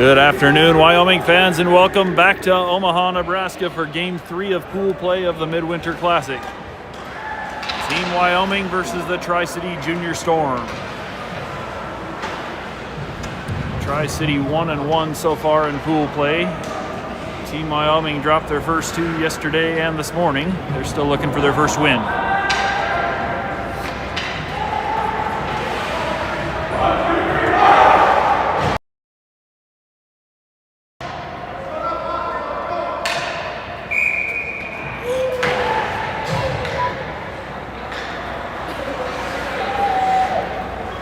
Good afternoon, Wyoming fans, and welcome back to Omaha, Nebraska for Game 3 of pool play of the Midwinter Classic. Team Wyoming versus the Tri-City Junior Storm. Tri-City 1-1 so far in pool play. Team Wyoming dropped their first two yesterday and this morning. They're still looking for their first win.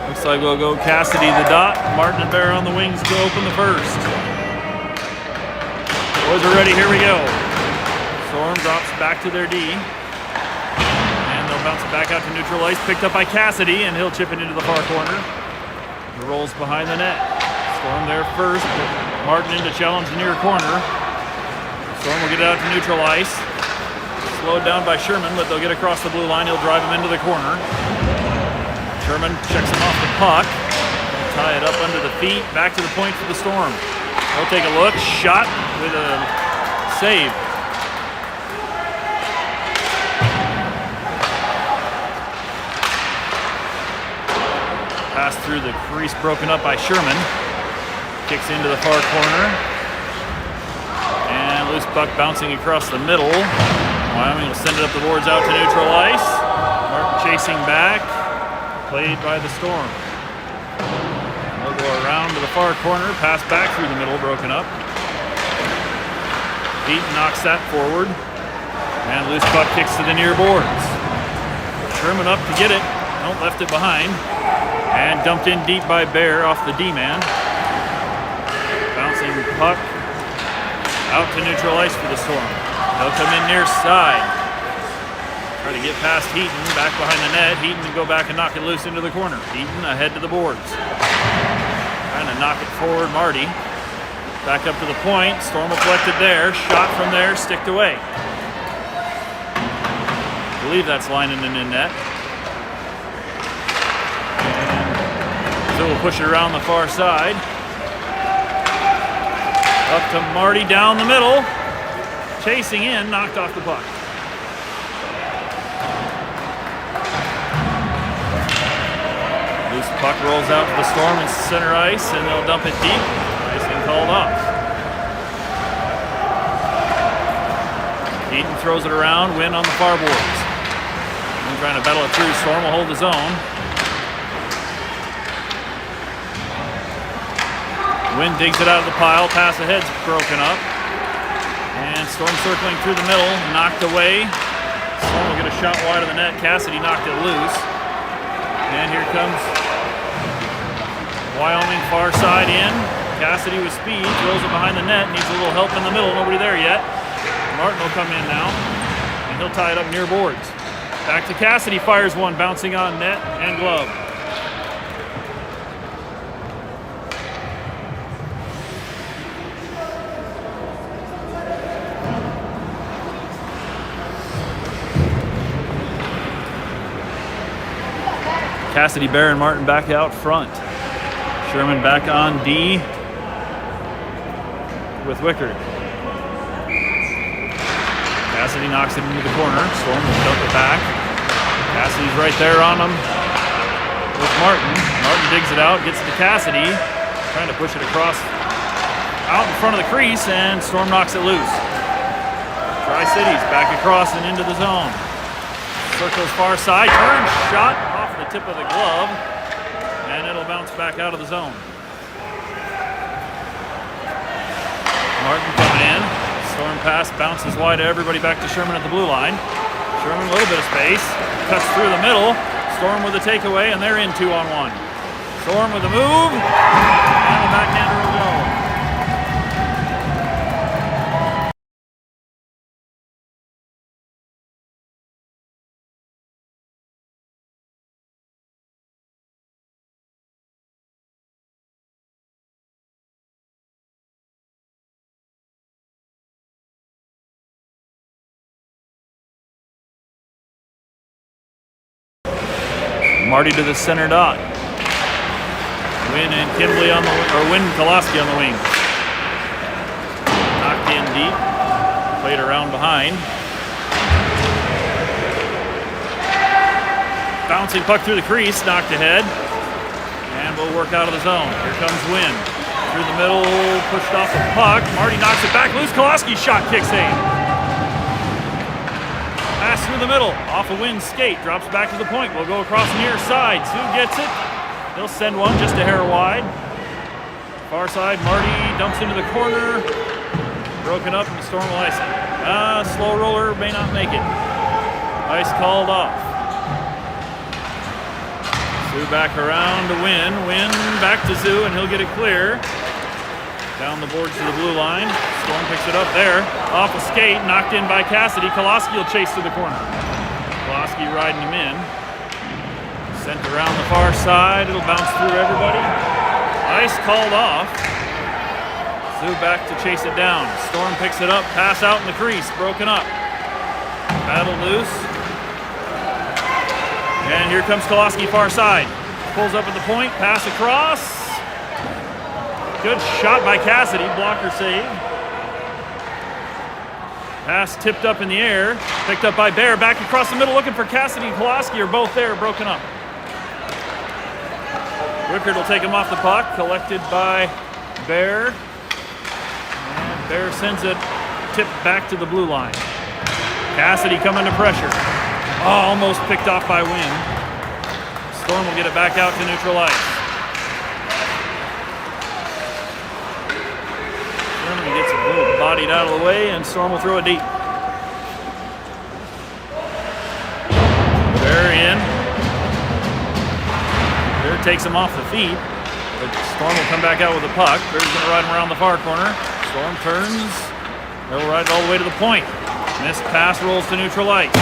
Looks like we'll go Cassidy the dot. Martin and Bear on the wings to open the first. Boys are ready, here we go. Storm drops back to their D. And they'll bounce it back out to neutral ice. Picked up by Cassidy, and he'll chip it into the far corner. He rolls behind the net. Storm there first, but Martin in to challenge the near corner. Storm will get it out to neutral ice. Slowed down by Sherman, but they'll get across the blue line. He'll drive him into the corner. Sherman checks him off the puck. Tie it up under the feet. Back to the point for the Storm. They'll take a look. Shot with a save. Pass through the crease broken up by Sherman. Kicks into the far corner. And loose puck bouncing across the middle. Wyoming will send it up the boards out to neutral ice. Martin chasing back. Played by the Storm. They'll go around to the far corner, pass back through the middle, broken up. Eaton knocks that forward. And loose puck kicks to the near boards. Sherman up to get it. Nope, left it behind. And dumped in deep by Bear off the D-man. Bouncing puck out to neutral ice for the Storm. They'll come in near side. Try to get past Heaton, back behind the net. Heaton to go back and knock it loose into the corner. Heaton ahead to the boards. Trying to knock it forward, Marty. Back up to the point. Storm will collect it there. Shot from there, sticked away. I believe that's lining in net. And so we'll push it around the far side. Up to Marty down the middle. Chasing in, knocked off the puck. Loose puck rolls out to the Storm in center ice, and they'll dump it deep. Icing called off. Eaton throws it around, Wynn on the far boards. Wynn trying to battle it through. Storm will hold his own. Wynn digs it out of the pile. Pass ahead's broken up. And Storm circling through the middle, knocked away. Storm will get a shot wide of the net. Cassidy knocked it loose. And here comes Wyoming far side in. Cassidy with speed, throws it behind the net, needs a little help in the middle, nobody there yet. Martin will come in now, and he'll tie it up near boards. Back to Cassidy, fires one, bouncing on net and glove. Cassidy, Bear, and Martin back out front. Sherman back on D with Wickard. Cassidy knocks it into the corner. Storm will dump it back. Cassidy's right there on him with Martin. Martin digs it out, gets it to Cassidy. Trying to push it across out in front of the crease, and Storm knocks it loose. Tri-City's back across and into the zone. Circles far side, turn, shot off the tip of the glove, and it'll bounce back out of the zone. Martin coming in. Storm pass bounces wide to everybody back to Sherman at the blue line. Sherman a little bit of space. Cuts through the middle. Storm with a takeaway, and they're in 2-on-1. Storm with a move, and the backhander will go. Marty to the center dot. Wynn and Kimbley on the, or Wynn and Koloski on the wing. deep. Played around behind. Bouncing puck through the crease, knocked ahead. And will work out of the zone. Here comes Wynn. Through the middle, pushed off the puck. Marty knocks it back loose. Koloski's shot, kick save. Pass through the middle, off a Wynn's skate. Drops back to the point. Will go across the near side. Sioux gets it. He'll send one just a hair wide. Far side, Marty dumps into the corner. Broken up, and the Storm will ice it. Slow roller may not make it. Ice called off. Sioux back around to Wynn. Wynn back to Sioux, and he'll get it clear. Down the boards to the blue line. Storm picks it up there. Off a skate, knocked in by Cassidy. Koloski will chase to the corner. Koloski riding him in. Sent around the far side. It'll bounce through everybody. Ice called off. Sioux back to chase it down. Storm picks it up. Pass out in the crease. Broken up. Battle loose. And here comes Koloski far side. Pulls up at the point. Pass across. Good shot by Cassidy. Blocker save. Pass tipped up in the air. Picked up by Bear. Back across the middle looking for Cassidy and Koloski are both there. Broken up. Wickard will take him off the puck. Collected by Bear. And Bear sends it tipped back to the blue line. Cassidy coming to pressure. Oh, almost picked off by Wynn. Storm will get it back out to neutral ice. Germany gets a little bodied out of the way, and Storm will throw it deep. Bear in. Bear takes him off the feet, but Storm will come back out with the puck. Bear's going to ride him around the far corner. Storm turns. They'll ride it all the way to the point. Missed pass rolls to neutral ice.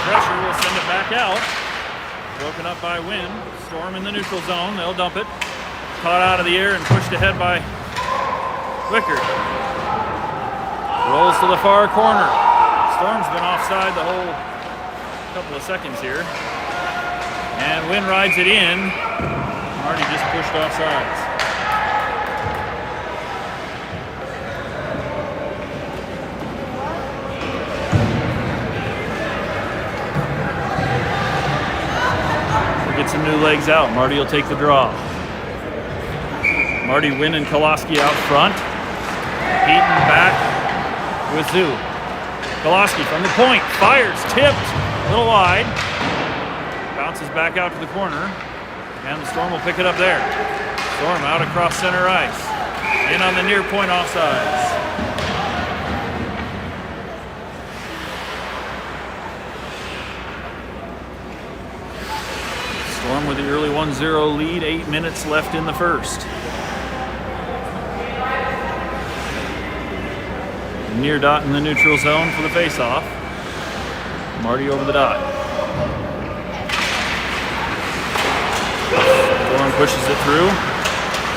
Pressure will send it back out. Broken up by Wynn. Storm in the neutral zone. They'll dump it. Caught out of the air and pushed ahead by Wickard. Rolls to the far corner. Storm's been offside the whole couple of seconds here. And Wynn rides it in. Marty just pushed offsides. Get some new legs out. Marty will take the draw. Marty, Wynn, and Koloski out front. Heaton back with Sioux. Koloski from the point. Fires. Tipped. A little wide. Bounces back out to the corner. And the Storm will pick it up there. Storm out across center ice. In on the near point offsides. Storm with the early 1-0 lead, 8 minutes left in the first. Near dot in the neutral zone for the faceoff. Marty over the dot. Storm pushes it through.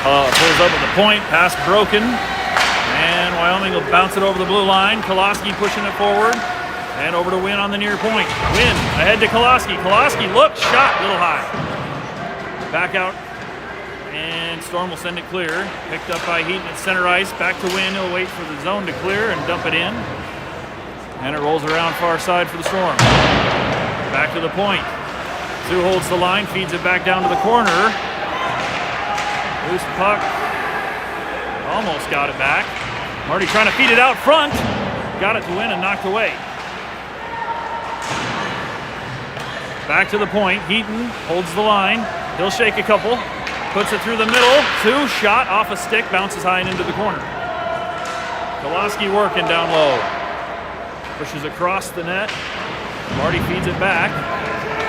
Pulls up at the point, pass broken. And Wyoming will bounce it over the blue line. Koloski pushing it forward. And over to Wynn on the near point. Wynn ahead to Koloski. Koloski, look, shot, little high. Back out, and Storm will send it clear. Picked up by Heaton at center ice. Back to Wynn. He'll wait for the zone to clear and dump it in. And it rolls around far side for the Storm. Back to the point. Sioux holds the line, feeds it back down to the corner. Loose puck. Almost got it back. Marty trying to feed it out front. Got it to Wynn and knocked away. Back to the point. Heaton holds the line. He'll shake a couple. Puts it through the middle. Sioux shot off a stick. Bounces high and into the corner. Koloski working down low. Pushes across the net. Marty feeds it back.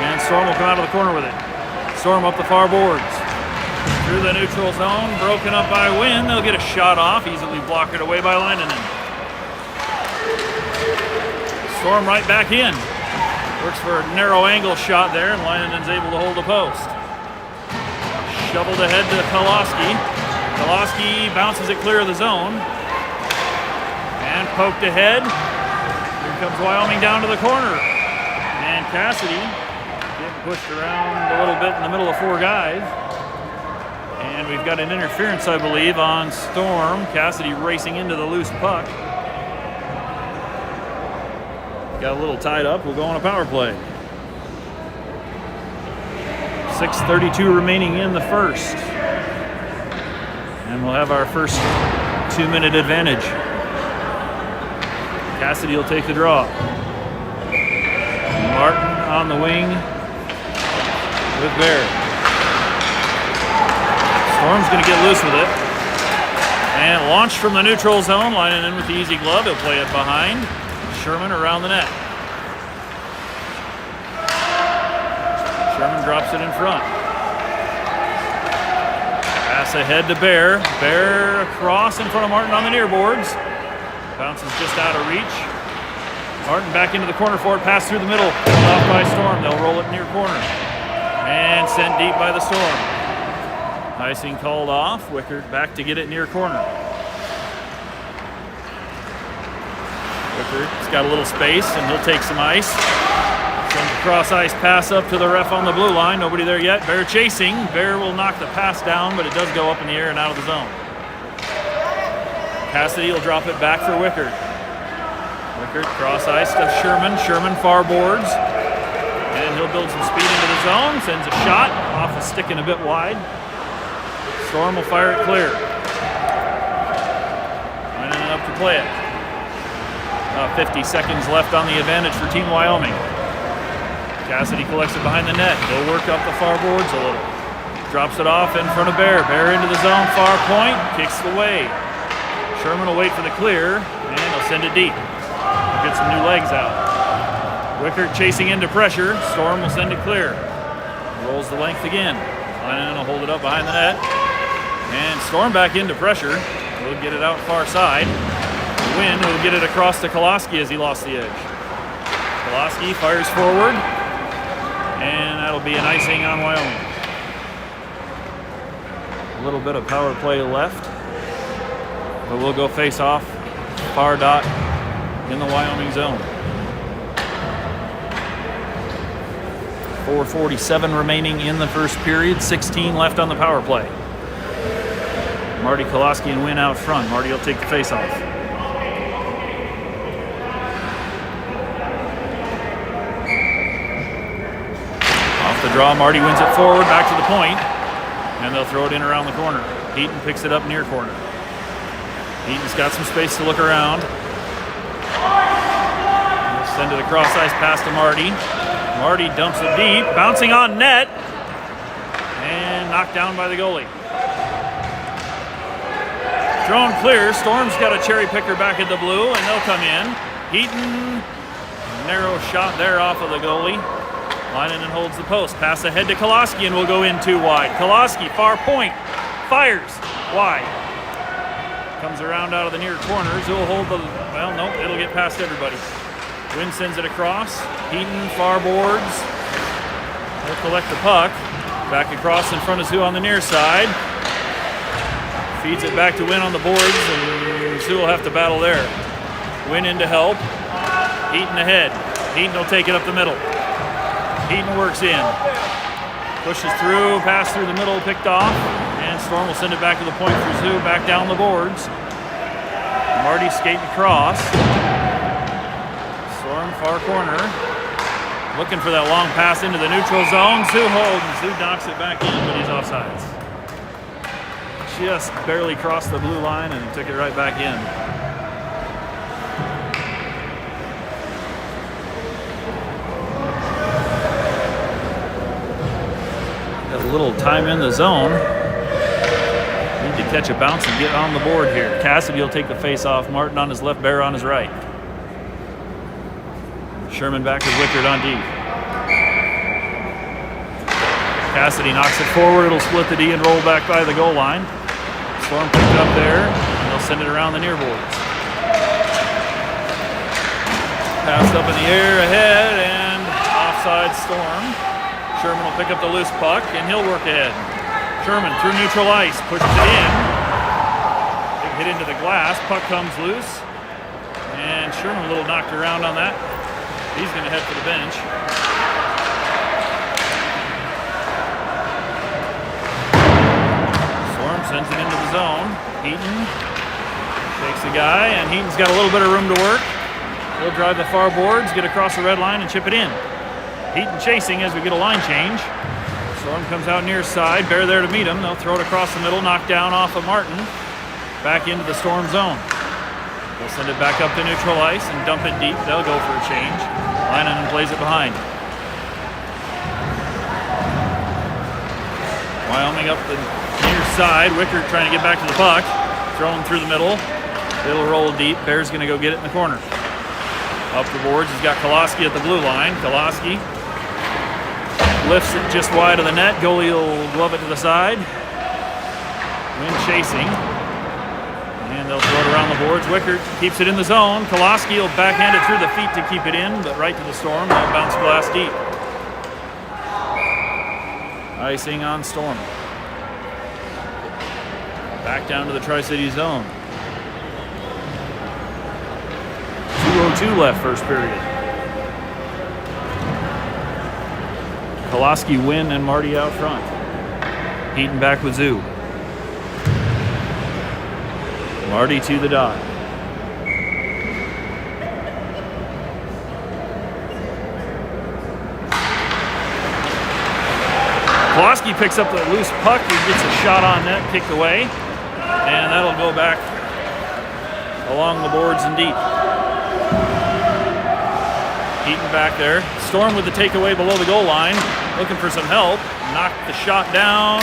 And Storm will come out of the corner with it. Storm up the far boards. Through the neutral zone. Broken up by Wynn. They'll get a shot off. Easily blocked away by Leinenen. Storm right back in. Works for a narrow angle shot there, and Leinenen's able to hold the post. Shoveled ahead to Koloski. Koloski bounces it clear of the zone. And poked ahead. Here comes Wyoming down to the corner. And Cassidy getting pushed around a little bit in the middle of four guys. And we've got an interference, I believe, on Storm. Cassidy racing into the loose puck. Got a little tied up. We'll go on a power play. 6:32 remaining in the first. And we'll have our first 2-minute advantage. Cassidy will take the draw. Martin on the wing with Bear. Storm's going to get loose with it. And launched from the neutral zone, lining in with the easy glove. He'll play it behind. Sherman around the net. Sherman drops it in front. Pass ahead to Bear. Bear across in front of Martin on the near boards. Bounces just out of reach. Martin back into the corner for it. Pass through the middle. Off by Storm. They'll roll it near corner. And sent deep by the Storm. Icing called off. Wickert back to get it near corner. Wickert's got a little space, and he'll take some ice. Sends a cross ice pass up to the ref on the blue line. Nobody there yet. Bear chasing. Bear will knock the pass down, but it does go up in the air and out of the zone. Cassidy will drop it back for Wickert. Wickert cross ice to Sherman. Sherman far boards. And he'll build some speed into the zone. Sends a shot off a stick and a bit wide. Storm will fire it clear. Lining it up to play it. 50 seconds left on the advantage for Team Wyoming. Cassidy collects it behind the net. He'll work up the far boards a little. Drops it off in front of Bear. Bear into the zone, far point, kicks it away. Sherman will wait for the clear, and he'll send it deep. He'll get some new legs out. Wickert chasing into pressure. Storm will send it clear. Rolls the length again. Lineman will hold it up behind the net. And Storm back into pressure. He'll get it out far side. Win will get it across to Koloski as he lost the edge. Koloski fires forward. And that'll be an icing on Wyoming. A little bit of power play left. But we'll go face off. Far dot in the Wyoming zone. 4:47 remaining in the first period. 16 left on the power play. Marty Koloski and Win out front. Marty will take the face-off. Off the draw, Marty wins it forward, back to the point, and they'll throw it in around the corner. Heaton picks it up near corner. Heaton's got some space to look around. He'll send it across ice pass to Marty. Marty dumps it deep, bouncing on net, and knocked down by the goalie. Thrown clear. Storm's got a cherry picker back at the blue, and they'll come in. Heaton, narrow shot there off of the goalie. Linen holds the post. Pass ahead to Koloski, and will go in too wide. Koloski, far point, fires wide. Comes around out of the near corners. He'll hold the, well, nope, it'll get past everybody. Wynn sends it across. Heaton, far boards. He'll collect the puck. Back across in front of Sue on the near side. Feeds it back to Wynn on the boards, and Sue will have to battle there. Wynn in to help. Heaton ahead. Heaton will take it up the middle. Heaton works in. Pushes through, pass through the middle, picked off, and Storm will send it back to the point for Sue, back down the boards. Marty skating across. Storm far corner. Looking for that long pass into the neutral zone. Sue holds, and Sue knocks it back in, but he's offsides. Just barely crossed the blue line and took it right back in. Got a little time in the zone. Need to catch a bounce and get on the board here. Cassidy will take the face off. Martin on his left, Bear on his right. Sherman back with Wickert on D. Cassidy knocks it forward. It'll split the D and roll back by the goal line. Storm picked it up there, and they'll send it around the near boards. Passed up in the air ahead, and offside Storm. Sherman will pick up the loose puck, and he'll work ahead. Sherman through neutral ice, pushes it in. Big hit into the glass, puck comes loose. And Sherman a little knocked around on that. He's going to head for the bench. Sends it into the zone. Heaton takes the guy, and Heaton's got a little bit of room to work. He'll drive the far boards, get across the red line, and chip it in. Heaton chasing as we get a line change. Storm comes out near side. Bear there to meet him. They'll throw it across the middle, knock down off of Martin. Back into the Storm zone. They'll send it back up to neutral ice and dump it deep. They'll go for a change. Leinonen plays it behind. Wyoming up the near side. Wickert trying to get back to the puck. Throwing through the middle. It'll roll deep. Bear's going to go get it in the corner. Up the boards, he's got Koloski at the blue line. Koloski lifts it just wide of the net. Goalie will glove it to the side. Win chasing. And they'll throw it around the boards. Wickert keeps it in the zone. Koloski will backhand it through the feet to keep it in, but right to the Storm. They'll bounce glass deep. Icing on Storm. Back down to the Tri-City zone. 2:02 left, first period. Koloski, Wynn, and Marty out front. Heaton back with Zoo. Marty to the dot. Koloski picks up the loose puck. He gets a shot on net, kicked away. And that'll go back along the boards and deep. Heaton back there. Storm with the takeaway below the goal line. Looking for some help. Knocked the shot down.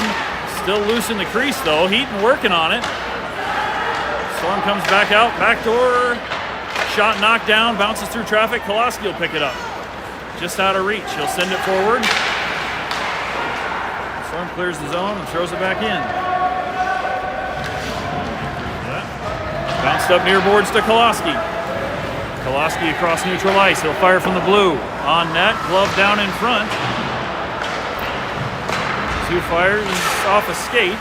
Still loose in the crease though. Heaton working on it. Storm comes back out. Backdoor. Shot knocked down. Bounces through traffic. Koloski will pick it up. Just out of reach. He'll send it forward. Storm clears the zone and throws it back in. Bounced up near boards to Koloski. Koloski across neutral ice. He'll fire from the blue. On net. Glove down in front. Two fires off a skate.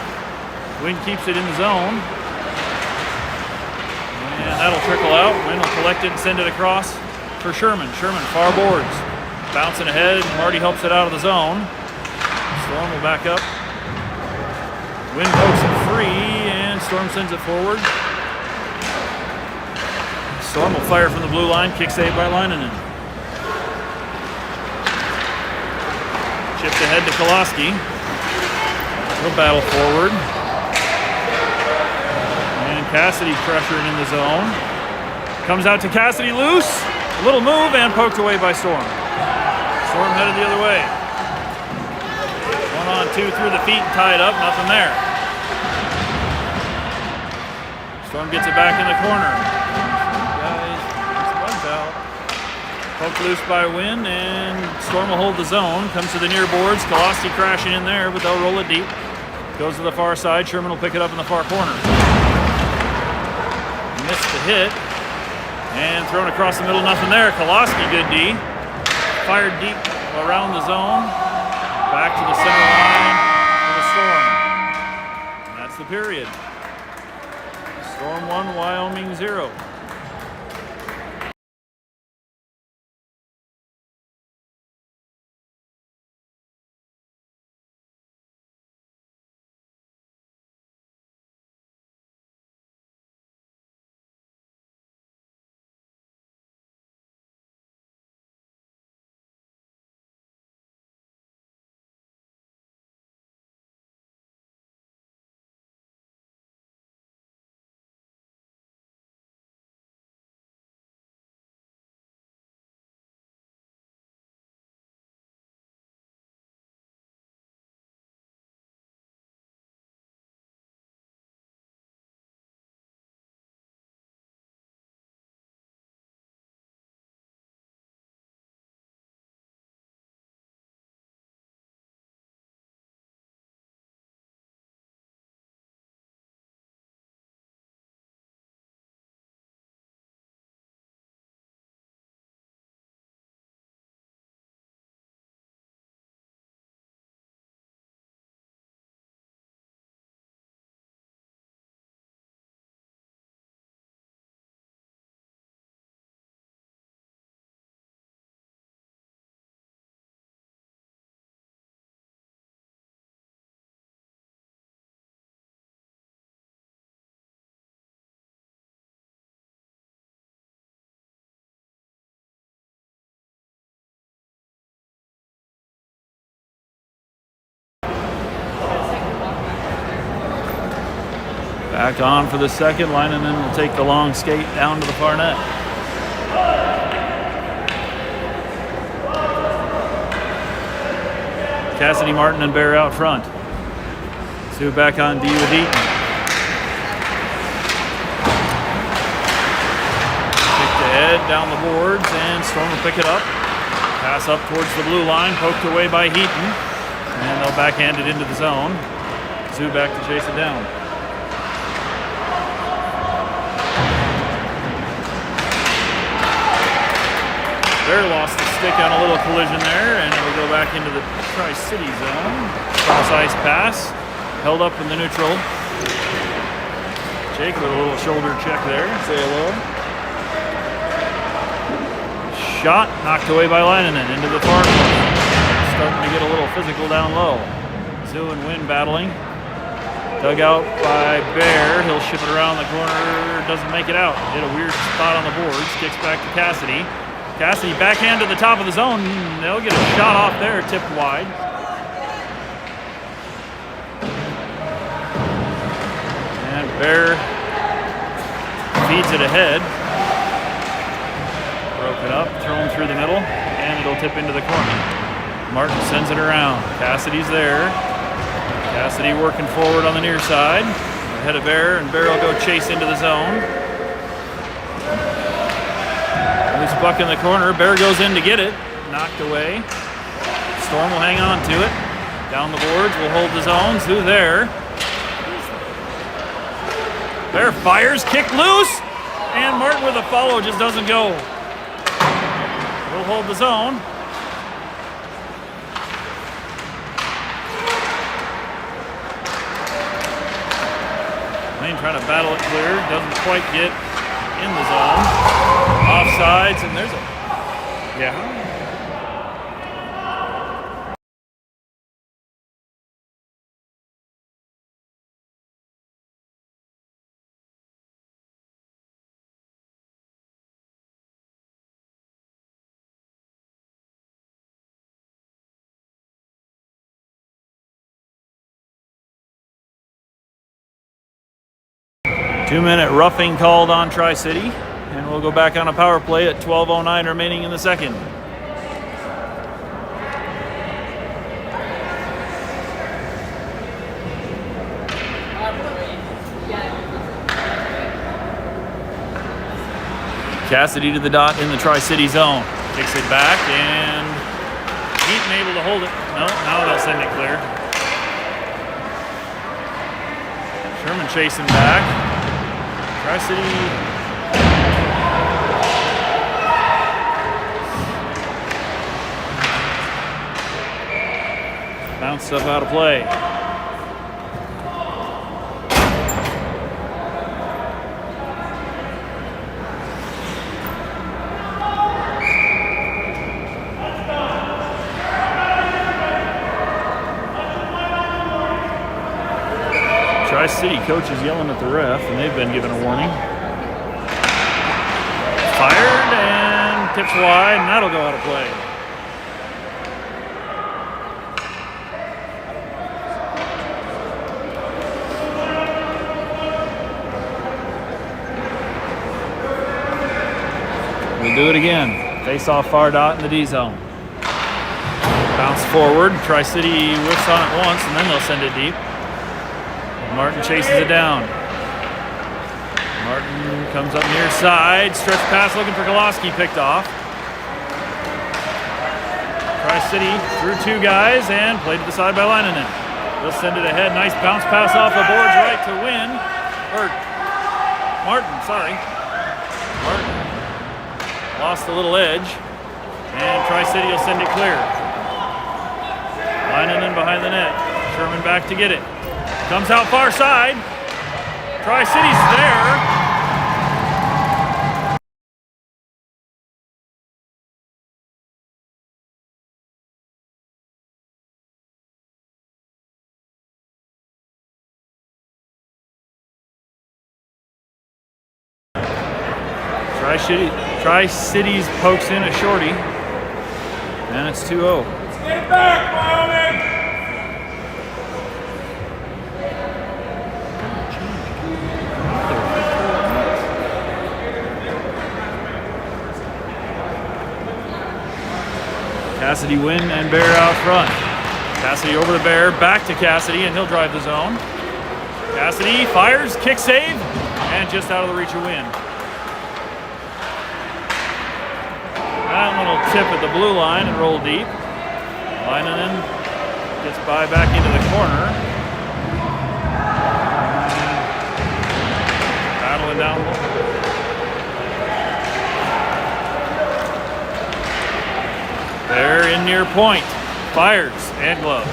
Wynn keeps it in the zone. And that'll trickle out. Wynn will collect it and send it across for Sherman. Sherman, far boards. Bouncing ahead. Marty helps it out of the zone. Storm will back up. Wynn pokes it free, and Storm sends it forward. Storm will fire from the blue line. Kick saved by Leinonen. Chipped ahead to Koloski. He'll battle forward. And Cassidy pressuring in the zone. Comes out to Cassidy loose. A little move and poked away by Storm. Storm headed the other way. 1-on-2 through the feet, tied up, nothing there. Storm gets it back in the corner. Guys, out. Poked loose by Wynn, and Storm will hold the zone. Comes to the near boards. Koloski crashing in there, but they'll roll it deep. Goes to the far side. Sherman will pick it up in the far corner. Missed the hit. And thrown across the middle, nothing there. Koloski, good D. Fired deep around the zone. Back to the center line for the Storm. And that's the period. Storm 1, Wyoming 0. Back on for the second. Leinonen will take the long skate down to the far net. Cassidy, Martin, and Bear out front. Sue back on D with Eaton. Kick to Ed down the boards, and Storm will pick it up. Pass up towards the blue line, poked away by Heaton, and they'll backhand it into the zone. Sue back to chase it down. Bear lost the stick on a little collision there, and it'll go back into the Tri-City zone. Cross ice pass, held up in the neutral. Jake with a little shoulder check there. Say hello. Shot knocked away by Leinonen into the far corner. Starting to get a little physical down low. Sue and Wynn battling. Dug out by Bear. He'll ship it around the corner. Doesn't make it out. Hit a weird spot on the boards. Kicks back to Cassidy. Cassidy backhand to the top of the zone. They'll get a shot off there, tipped wide. And Bear feeds it ahead. Broken up, thrown through the middle, and it'll tip into the corner. Martin sends it around. Cassidy's there. Cassidy working forward on the near side. Ahead of Bear, and Bear will go chase into the zone. Loose puck in the corner. Bear goes in to get it. Knocked away. Storm will hang on to it. Down the boards. Will hold the zones. Who there? Bear fires. Kick loose. And Martin with a follow just doesn't go. Will hold the zone. Lane trying to battle it clear. Doesn't quite get in the zone. Offsides, and there's a... Yeah. Two-minute roughing called on Tri-City. And we'll go back on a power play at 12:09 remaining in the second. Cassidy to the dot in the Tri-City zone. Kicks it back, and Heaton able to hold it. No, now they'll send it clear. Sherman chasing back. Tri-City... Bounced up out of play. Tri-City coach is yelling at the ref, and they've been given a warning. Fired and tips wide, and that'll go out of play. We'll do it again. Face off far dot in the D zone. Bounce forward. Tri-City whiffs on it once, and then they'll send it deep. Martin chases it down. Martin comes up near side. Stretch pass looking for Goloski, picked off. Tri-City through two guys and played to the side by Leinonen. They'll send it ahead. Nice bounce pass off the boards right to Wynn. Or Martin, sorry. Martin lost a little edge. And Tri-City will send it clear. Leinonen behind the net. Sherman back to get it. Comes out far side. Tri-City's there. Tri-Cities pokes in a shorty. And it's 2-0. Let's get it back, Wyoming! Cassidy win and Bear out front. Cassidy over the Bear, back to Cassidy, and he'll drive the zone. Cassidy fires, kick save, and just out of the reach of wind. That little tip at the blue line and roll deep. Leinonen gets by back into the corner. Battling down low. There in near point. Fires and glove.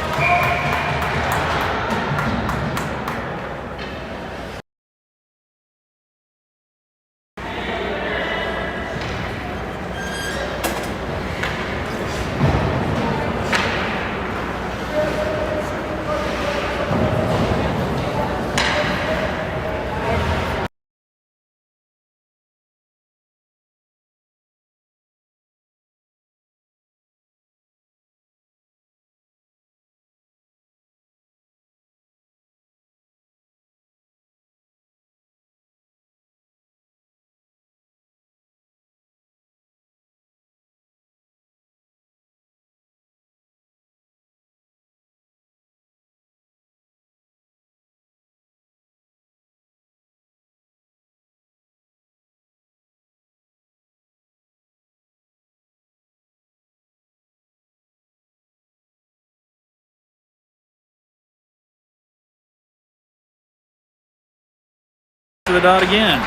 To the dot again.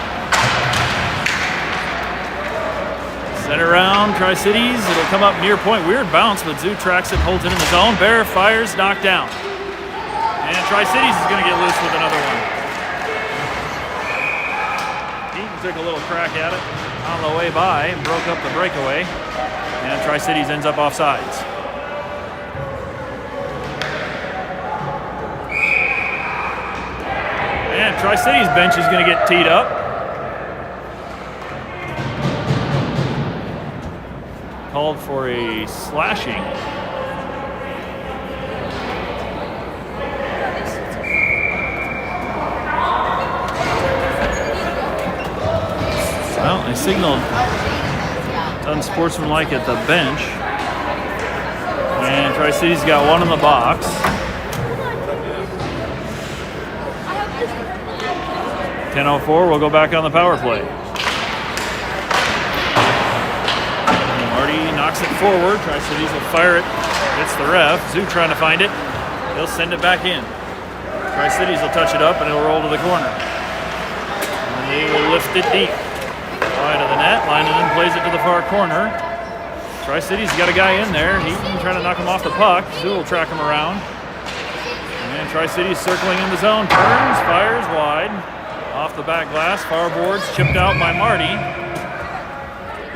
Center round, Tri-Cities. It'll come up near point. Weird bounce, but Zoo tracks it, holds it in the zone. Bear fires, knocked down. And Tri-Cities is going to get loose with another one. Eaton took a little crack at it on the way by and broke up the breakaway. And Tri-Cities ends up offsides. And Tri-Cities bench is going to get teed up. Called for a slashing. Well, they signaled unsportsmanlike at the bench. And Tri-Cities got one in the box. .10:04, we'll go back on the power play. Marty knocks it forward. Tri-Cities will fire it. Hits the ref. Zoo trying to find it. He'll send it back in. Tri-Cities will touch it up and it'll roll to the corner. And they will lift it deep. Wide of the net. Leinonen plays it to the far corner. Tri-Cities got a guy in there. Heaton trying to knock him off the puck. Zoo will track him around. And Tri-Cities circling in the zone. Turns, fires wide. Off the back glass, far boards chipped out by Marty.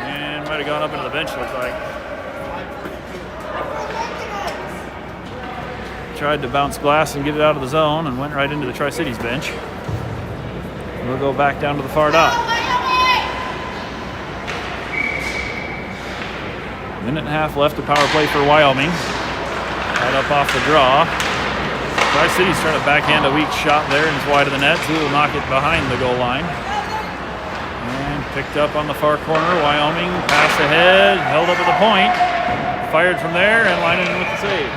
And might have gone up into the bench, looks like. Tried to bounce glass and get it out of the zone and went right into the Tri-Cities bench. We'll go back down to the far dot. Minute and a half left to power play for Wyoming. Right up off the draw. Tri-Cities trying to backhand a weak shot there and it's wide of the net. Zoo will knock it behind the goal line. And picked up on the far corner. Wyoming pass ahead, held up at the point. Fired from there and Leinonen with the save.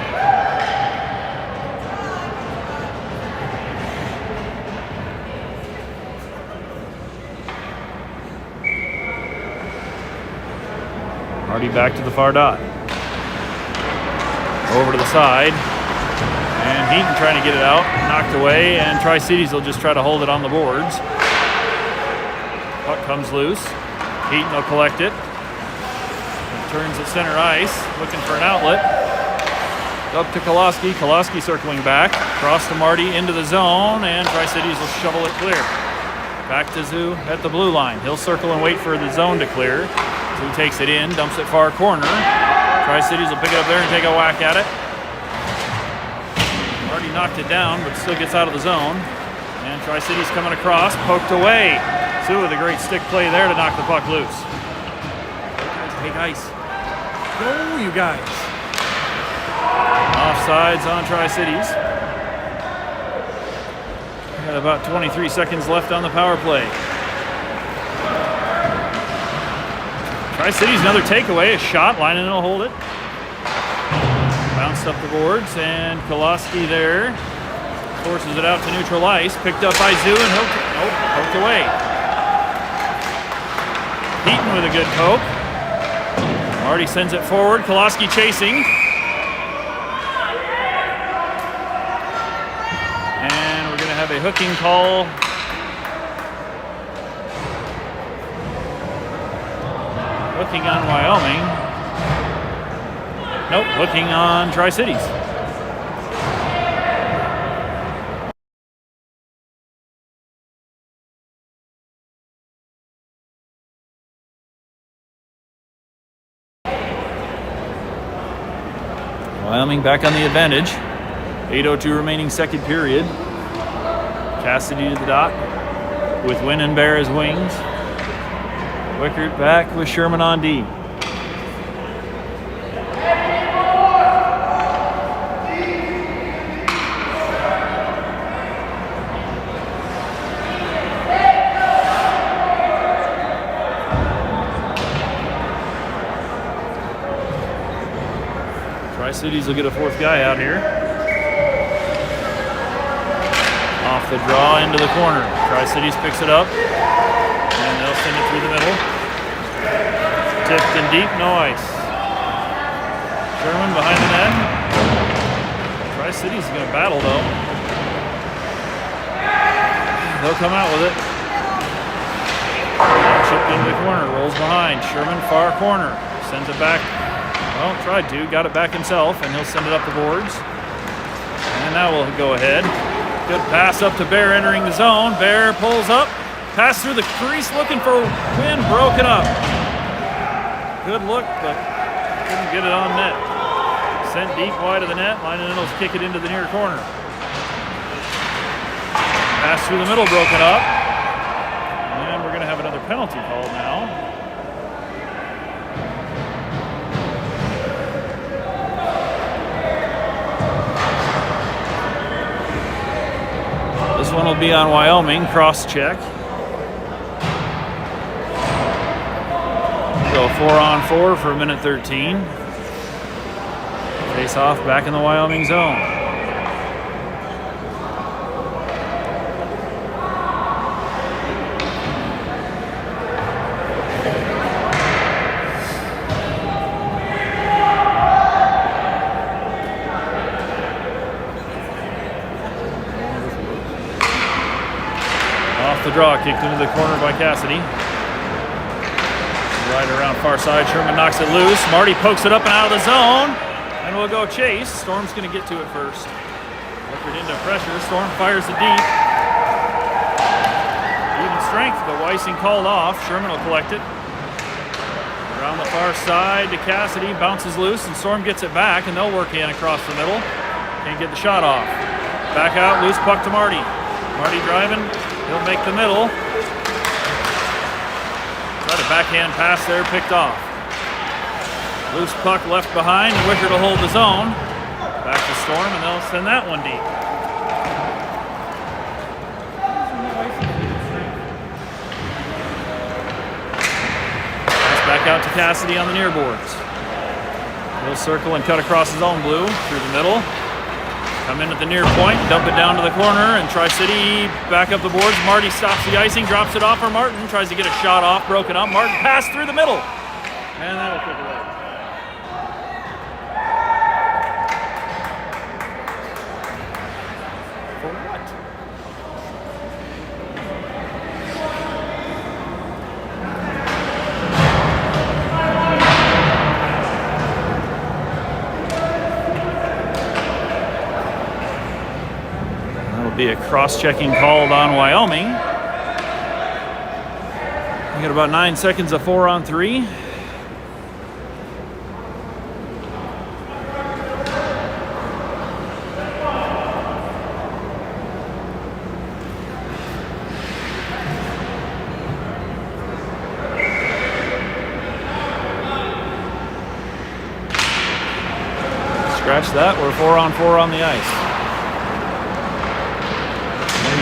Marty back to the far dot. Over to the side. And Heaton trying to get it out, knocked away, and Tri-Cities will just try to hold it on the boards. Puck comes loose. Heaton will collect it. Turns at center ice, looking for an outlet. Up to Koloski. Koloski circling back. Across to Marty into the zone, and Tri-Cities will shovel it clear. Back to Zoo at the blue line. He'll circle and wait for the zone to clear. Zoo takes it in, dumps it far corner. Tri-Cities will pick it up there and take a whack at it. Marty knocked it down, but still gets out of the zone. And Tri-Cities coming across, poked away. Zoo with a great stick play there to knock the puck loose. Hey guys, go you guys. Offsides on Tri-Cities. Got about 23 seconds left on the power play. Tri-Cities another takeaway, a shot, Leinonen will hold it. bounced up the boards, and Koloski there forces it out to neutral ice. Picked up by Zoo and poked away. Heaton with a good poke. Marty sends it forward. Koloski chasing. And we're going to have a hooking call. Hooking on Wyoming. Nope, hooking on Tri-Cities. Wyoming back on the advantage. 8:02 remaining second period. Cassidy to the dot with Wynn and Bear as wings. Wickert back with Sherman on D. Tri-Cities will get a fourth guy out here. Off the draw into the corner. Tri-Cities picks it up. And they'll send it through the middle. Tipped and deep, no ice. Sherman behind the net. Tri-Cities is going to battle though. They'll come out with it. Chipped into the corner, rolls behind. Sherman far corner. Sends it back. Well, tried to, got it back himself, and he'll send it up the boards. And now we'll go ahead. Good pass up to Bear entering the zone. Bear pulls up. Pass through the crease looking for Wynn, broken up. Good look, but couldn't get it on net. Sent deep wide of the net. Leinenel's kick it into the near corner. Pass through the middle, broken up. And we're going to have another penalty called now. This one will be on Wyoming, cross-check. So 4-on-4 for a minute 13. Face off back in the Wyoming zone. Off the draw, kicked into the corner by Cassidy. Right around far side, Sherman knocks it loose. Marty pokes it up and out of the zone. And we'll go chase. Storm's going to get to it first. Wickert into pressure. Storm fires it deep. Even strength, but Weissing called off. Sherman will collect it. Around the far side to Cassidy. Bounces loose, and Storm gets it back, and they'll work in across the middle. Can't get the shot off. Back out, loose puck to Marty. Marty driving. He'll make the middle. Got a backhand pass there, picked off. Loose puck left behind. Wickert will hold the zone. Back to Storm, and they'll send that one deep. Pass back out to Cassidy on the near boards. He'll circle and cut across his own blue through the middle. Come in at the near point, dump it down to the corner, and Tri-City back up the boards. Marty stops the icing, drops it off for Martin, tries to get a shot off, broken up. Martin passed through the middle, and that'll kick it away. For what? Be a cross-checking called on Wyoming. We got about 9 seconds of 4-on-3. Scratch that, we're 4-on-4 on the ice.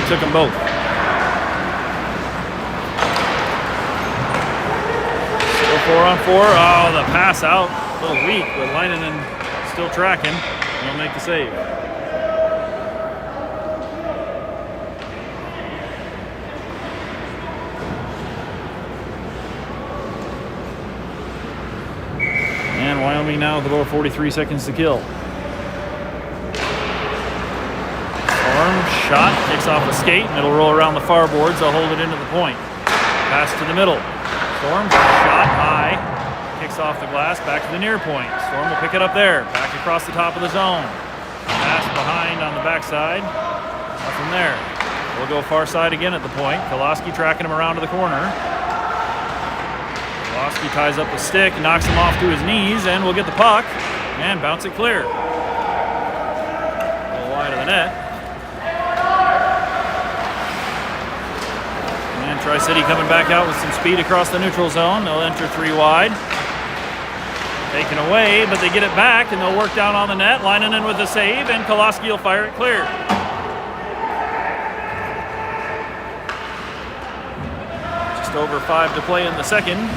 Took them both. Still 4-on-4. Oh, the pass out. A little weak, but Leinenen still tracking. He'll make the save. And Wyoming now with about 43 seconds to kill. Storm shot, kicks off a skate, and it'll roll around the far boards. They'll hold it into the point. Pass to the middle. Storm shot high, kicks off the glass, back to the near point. Storm will pick it up there, back across the top of the zone. Pass behind on the backside. Nothing there. We'll go far side again at the point. Koloski tracking him around to the corner. Koloski ties up the stick, knocks him off to his knees, and we'll get the puck and bounce it clear. A little wide of the net. And Tri-City coming back out with some speed across the neutral zone. They'll enter 3 wide. Taken away, but they get it back, and they'll work down on the net. Leinonen with a save, and Koloski will fire it clear. Just over 5 to play in the second.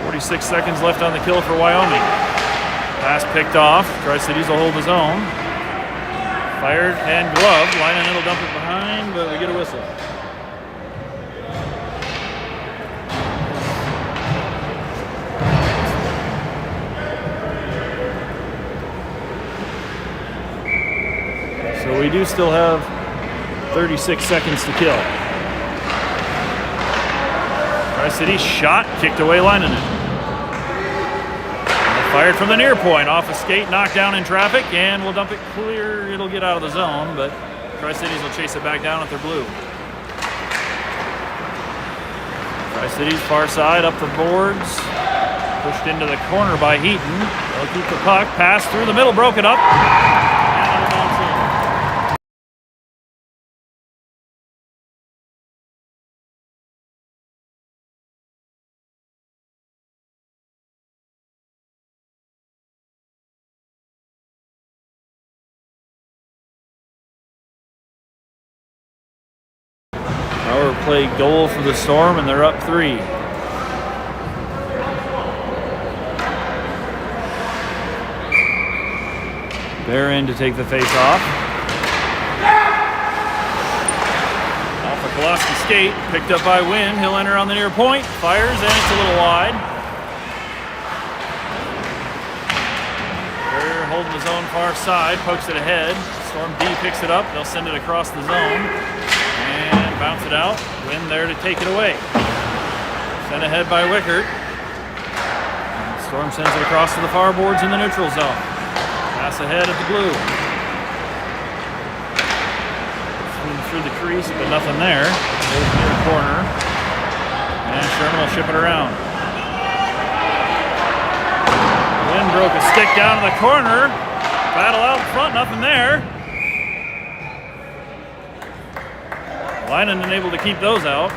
46 seconds left on the kill for Wyoming. Pass picked off. Tri-Cities will hold his own. Fired and gloved. Leinonen will dump it behind, but we get a whistle. So we do still have 36 seconds to kill. Tri-City shot, kicked away Leinonen. Fired from the near point, off a skate, knocked down in traffic, and we'll dump it clear. It'll get out of the zone, but Tri-Cities will chase it back down at their blue. Tri-Cities far side, up the boards, pushed into the corner by Heaton. They'll keep the puck, pass through the middle, broken up. And it'll bounce in. Power play goal for the Storm, and they're up 3. They're in to take the face off. Off a Koloski skate, picked up by Wynn. He'll enter on the near point, fires, and it's a little wide. They're holding the zone far side, pokes it ahead. Storm D picks it up, they'll send it across the zone. And bounce it out. Wynn there to take it away. Sent ahead by Wickert. And Storm sends it across to the far boards in the neutral zone. Pass ahead at the blue. Through the crease, but nothing there. Goes near the corner. And Sherman will ship it around. Wynn broke a stick down to the corner. Battle out in front, nothing there. Leinonen able to keep those out.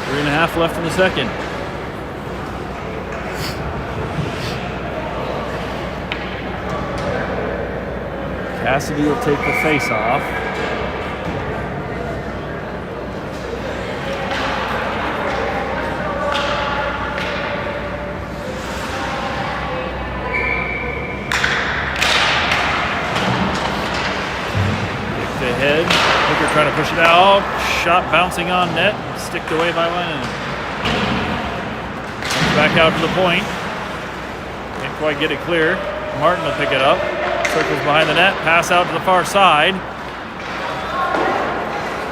Three and a half left in the second. Cassidy will take the face off. Ahead. Hooker trying to push it out. Shot bouncing on net. Sticked away by Leinonen. Back out to the point. Can't quite get it clear. Martin will pick it up. Circles behind the net. Pass out to the far side.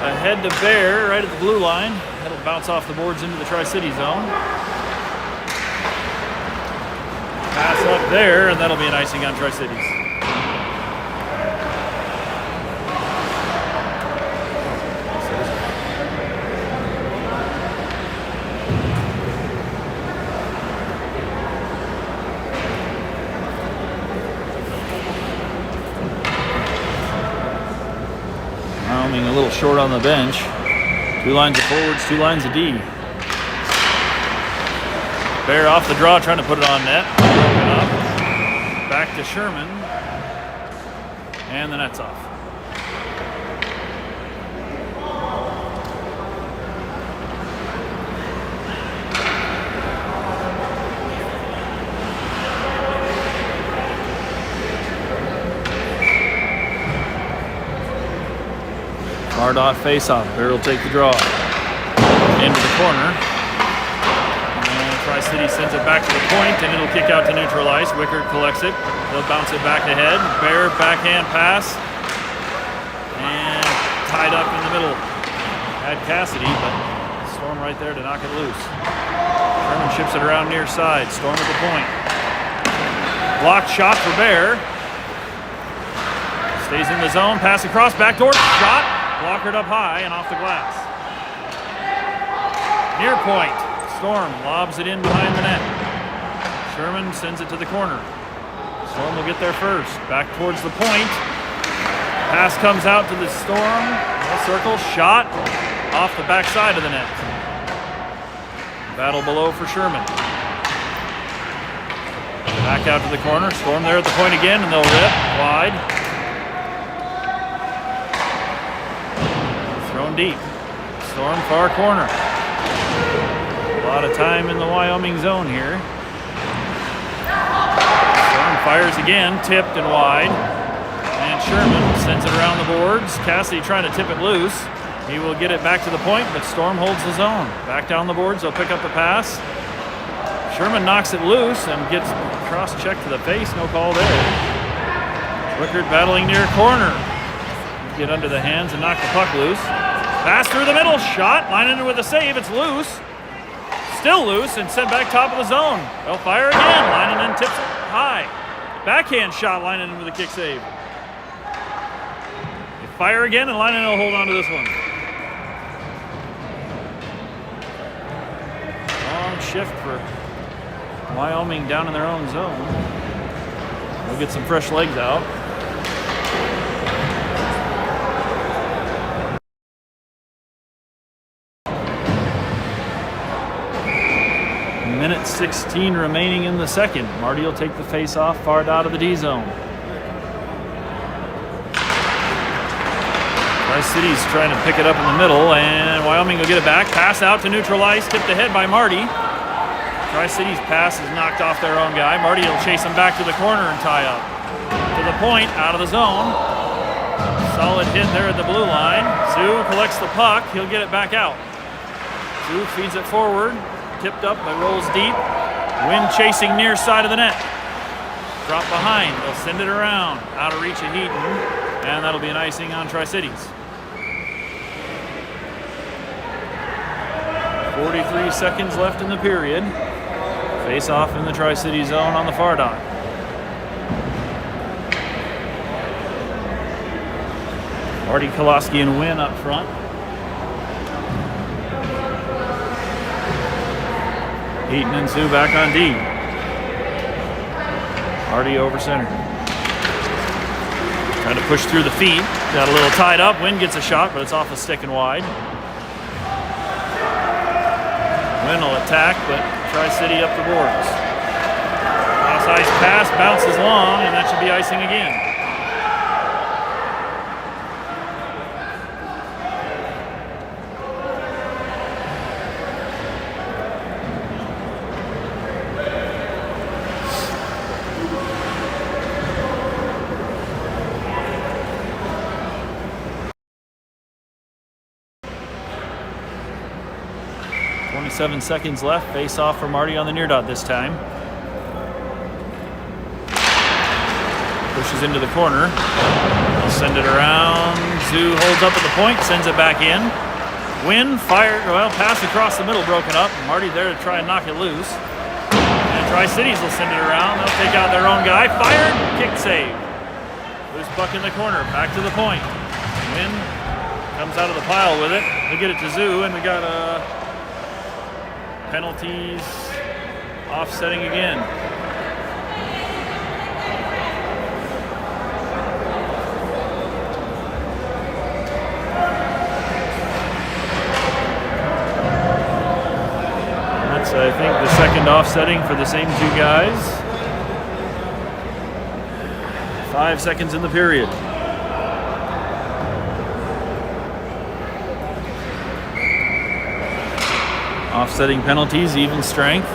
Ahead to Bear right at the blue line. That'll bounce off the boards into the Tri-City zone. Pass up there, and that'll be an icing on Tri-Cities. Wyoming a little short on the bench. 2 lines of forwards, 2 lines of D. Bear off the draw, trying to put it on net. Broken up. Back to Sherman. And the net's off. Far dot face off. Bear will take the draw. Into the corner. And Tri-City sends it back to the point, and it'll kick out to neutral ice. Wickard collects it. They'll bounce it back ahead. Bear backhand pass. And tied up in the middle. Had Cassidy, but Storm right there to knock it loose. Sherman ships it around near side. Storm at the point. Blocked shot for Bear. Stays in the zone. Pass across. Backdoor. Shot. Blockered up high and off the glass. Near point. Storm lobs it in behind the net. Sherman sends it to the corner. Storm will get there first. Back towards the point. Pass comes out to the Storm. Circle. Shot. Off the backside of the net. Battle below for Sherman. Back out to the corner. Storm there at the point again, and they'll rip. Wide. Thrown deep. Storm far corner. A lot of time in the Wyoming zone here. Storm fires again, tipped and wide. And Sherman sends it around the boards. Cassidy trying to tip it loose. He will get it back to the point, but Storm holds the zone. Back down the boards, they'll pick up the pass. Sherman knocks it loose and gets cross-check to the face. No call there. Wickard battling near corner. Get under the hands and knock the puck loose. Pass through the middle, shot, Leinonen with a save, it's loose. Still loose and sent back top of the zone. They'll fire again, Leinonen tips it high. Backhand shot, Leinonen with a kick save. They fire again and Leinonen will hold on to this one. Long shift for Wyoming down in their own zone. We'll get some fresh legs out. Minute 16 remaining in the second. Marty will take the face off far out of the D zone. Tri-City's trying to pick it up in the middle, and Wyoming will get it back. Pass out to neutral ice, tipped ahead by Marty. Tri-City's pass is knocked off their own guy. Marty will chase him back to the corner and tie up. To the point, out of the zone. Solid hit there at the blue line. Zoo collects the puck. He'll get it back out. Zoo feeds it forward. Tipped up, but rolls deep. Wind chasing near side of the net. Drop behind. They'll send it around. Out of reach of Heaton. And that'll be an icing on Tri-Cities. 43 seconds left in the period. Face off in the Tri-City zone on the far dot. Marty Koloski and Wynn up front. Heaton and Sue back on D. Marty over center. Trying to push through the feet. Got a little tied up. Wynn gets a shot, but it's off a stick and wide. Wynn will attack, but Tri-City up the boards. Cross ice pass, bounces long, and that should be icing again. Seven seconds left. Face off for Marty on the near dot this time. Pushes into the corner. He'll send it around. Zoo holds up at the point, sends it back in. Wynn fired, well, pass across the middle broken up. Marty there to try and knock it loose. And Tri-Cities will send it around. They'll take out their own guy. Fired, kick save. Loose puck in the corner, back to the point. Wynn comes out of the pile with it. They get it to Zoo, and we got penalties offsetting again. That's, I think, the second offsetting for the same two guys. 5 seconds in the period. Offsetting penalties, even strength.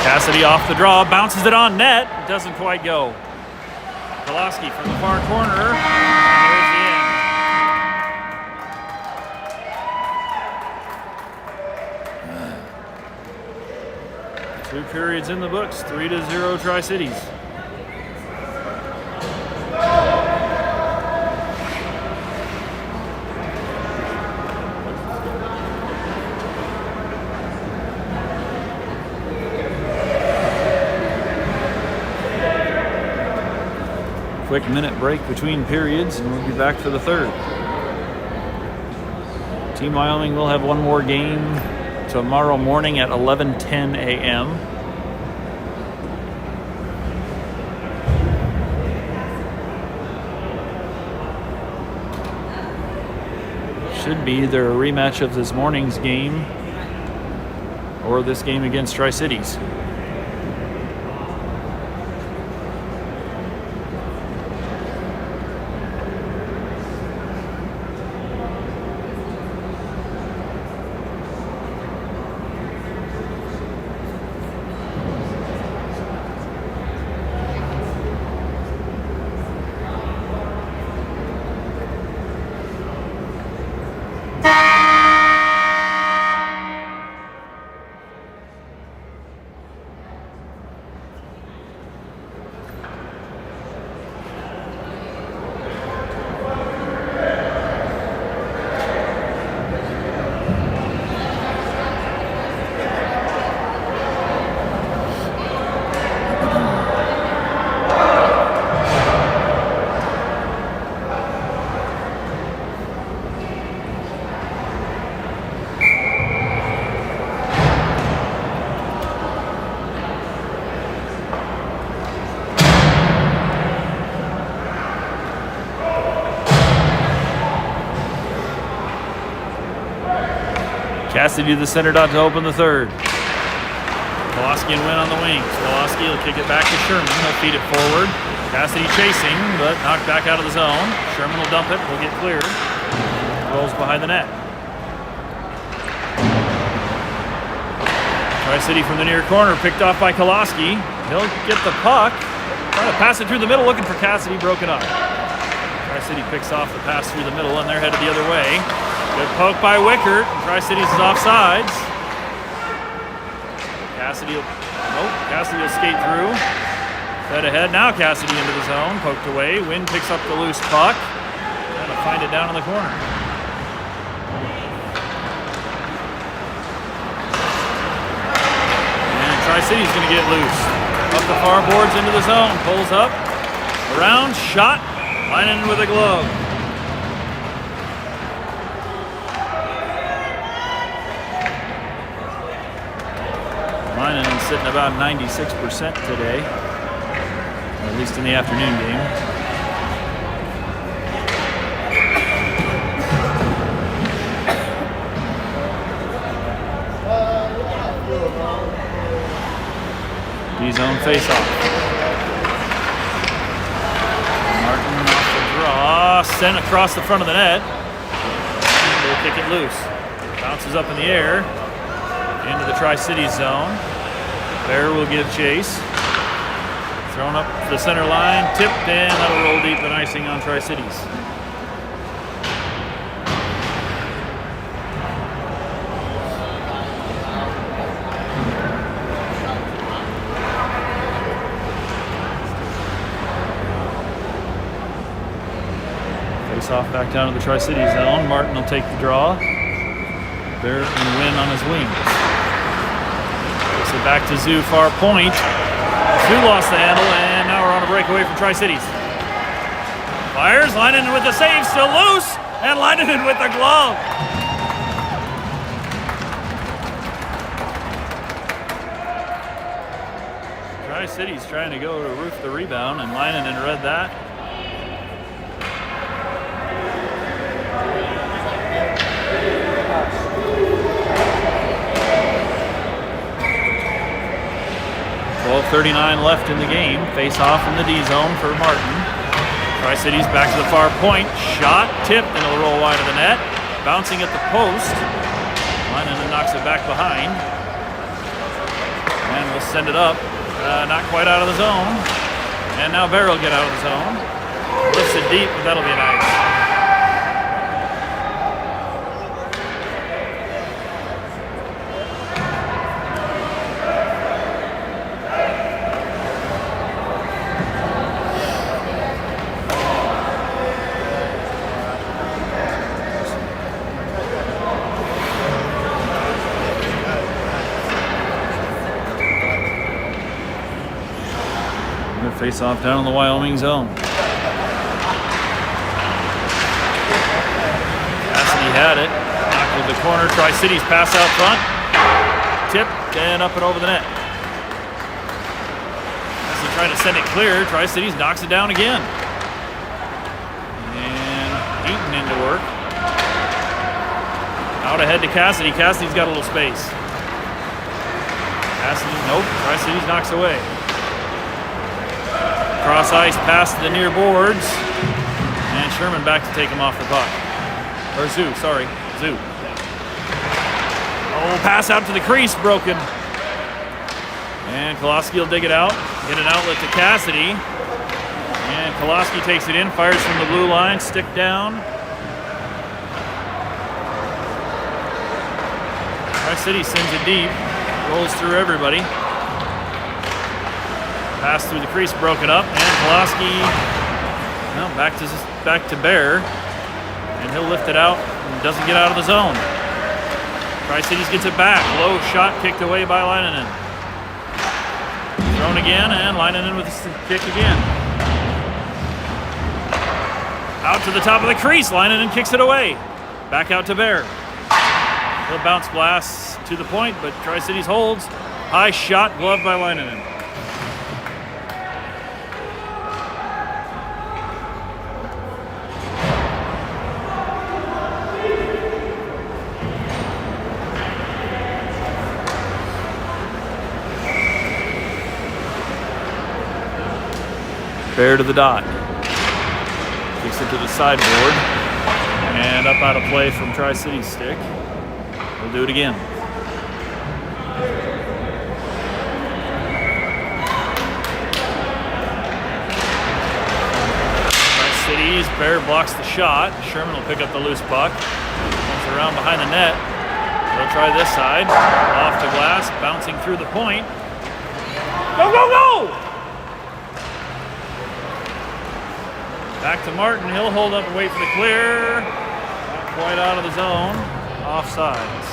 Cassidy off the draw, bounces it on net. It doesn't quite go. Koloski from the far corner. And there's the end. 2 periods in the books, 3-0 Tri-Cities. Quick minute break between periods, and we'll be back for the third. Team Wyoming will have one more game tomorrow morning at 11:10 a.m. Should be either a rematch of this morning's game or this game against Tri-Cities. Cassidy to the center dot to open the third. Koloski and Wynn on the wings. Koloski will kick it back to Sherman. He'll feed it forward. Cassidy chasing, but knocked back out of the zone. Sherman will dump it. Will get cleared. Rolls behind the net. Tri-City from the near corner, picked off by Koloski. He'll get the puck. Trying to pass it through the middle, looking for Cassidy, broken up. Tri-City picks off the pass through the middle, and they're headed the other way. Good poke by Wickert. Tri-Cities is offsides. Cassidy will skate through. Fed ahead. Now Cassidy into the zone. Poked away. Wynn picks up the loose puck. Trying to find it down in the corner. And Tri-City's going to get loose. Up the far boards into the zone. Pulls up. Around. Shot. Lining with a glove. Linehan sitting about 96% today, or at least in the afternoon game. D-zone face-off. Martin off the draw, sent across the front of the net. They'll kick it loose. Bounces up in the air. Into the Tri-Cities zone. Bear will give chase. Thrown up the center line, tipped, and that'll roll deep and icing on Tri-Cities. Face off back down to the Tri-Cities zone. Martin will take the draw. Bear and Wynn on his wings. Takes it back to Zoo, far point. Zoo lost the handle, and now we're on a breakaway from Tri-Cities. Fires, Linehan with the save, still loose, and Linehan with the glove. Tri-Cities trying to go to roof the rebound, and Linehan read that. .39 left in the game. Face off in the D zone for Martin. Tri-Cities back to the far point. Shot, tipped, and it'll roll wide of the net. Bouncing at the post. Leinen knocks it back behind. And we'll send it up. Not quite out of the zone. And now Bear will get out of the zone. Lifts it deep, but that'll be nice. Face off down in the Wyoming zone. Cassidy had it. Knocked with the corner. Tri-Cities pass out front. Tipped and up and over the net. As he tried to send it clear, Tri-Cities knocks it down again. And Eaton into work. Out ahead to Cassidy. Cassidy's got a little space. Cassidy, nope. Tri-Cities knocks away. Cross ice past the near boards. And Sherman back to take him off the puck. Or Zoo, sorry. Zoo. Oh, pass out to the crease, broken. And Koloski will dig it out. Get an outlet to Cassidy. And Koloski takes it in, fires from the blue line, stick down. Tri-City sends it deep. Rolls through everybody. Pass through the crease, broken up, and Koloski, well, back to Bear, and he'll lift it out and doesn't get out of the zone. Tri-Cities gets it back. Low shot kicked away by Leinen. Thrown again, and Leinen with the kick again. Out to the top of the crease. Leinen kicks it away. Back out to Bear. He'll bounce blast to the point, but Tri-Cities holds. High shot, gloved by Leinen. Bear to the dot. Kicks it to the sideboard. And up out of play from Tri-City's stick. We'll do it again. Tri-Cities, Bear blocks the shot. Sherman will pick up the loose puck. Comes around behind the net. They'll try this side. Off to glass, bouncing through the point. Go, go, go! Back to Martin. He'll hold up and wait for the clear. Not quite out of the zone. Offsides.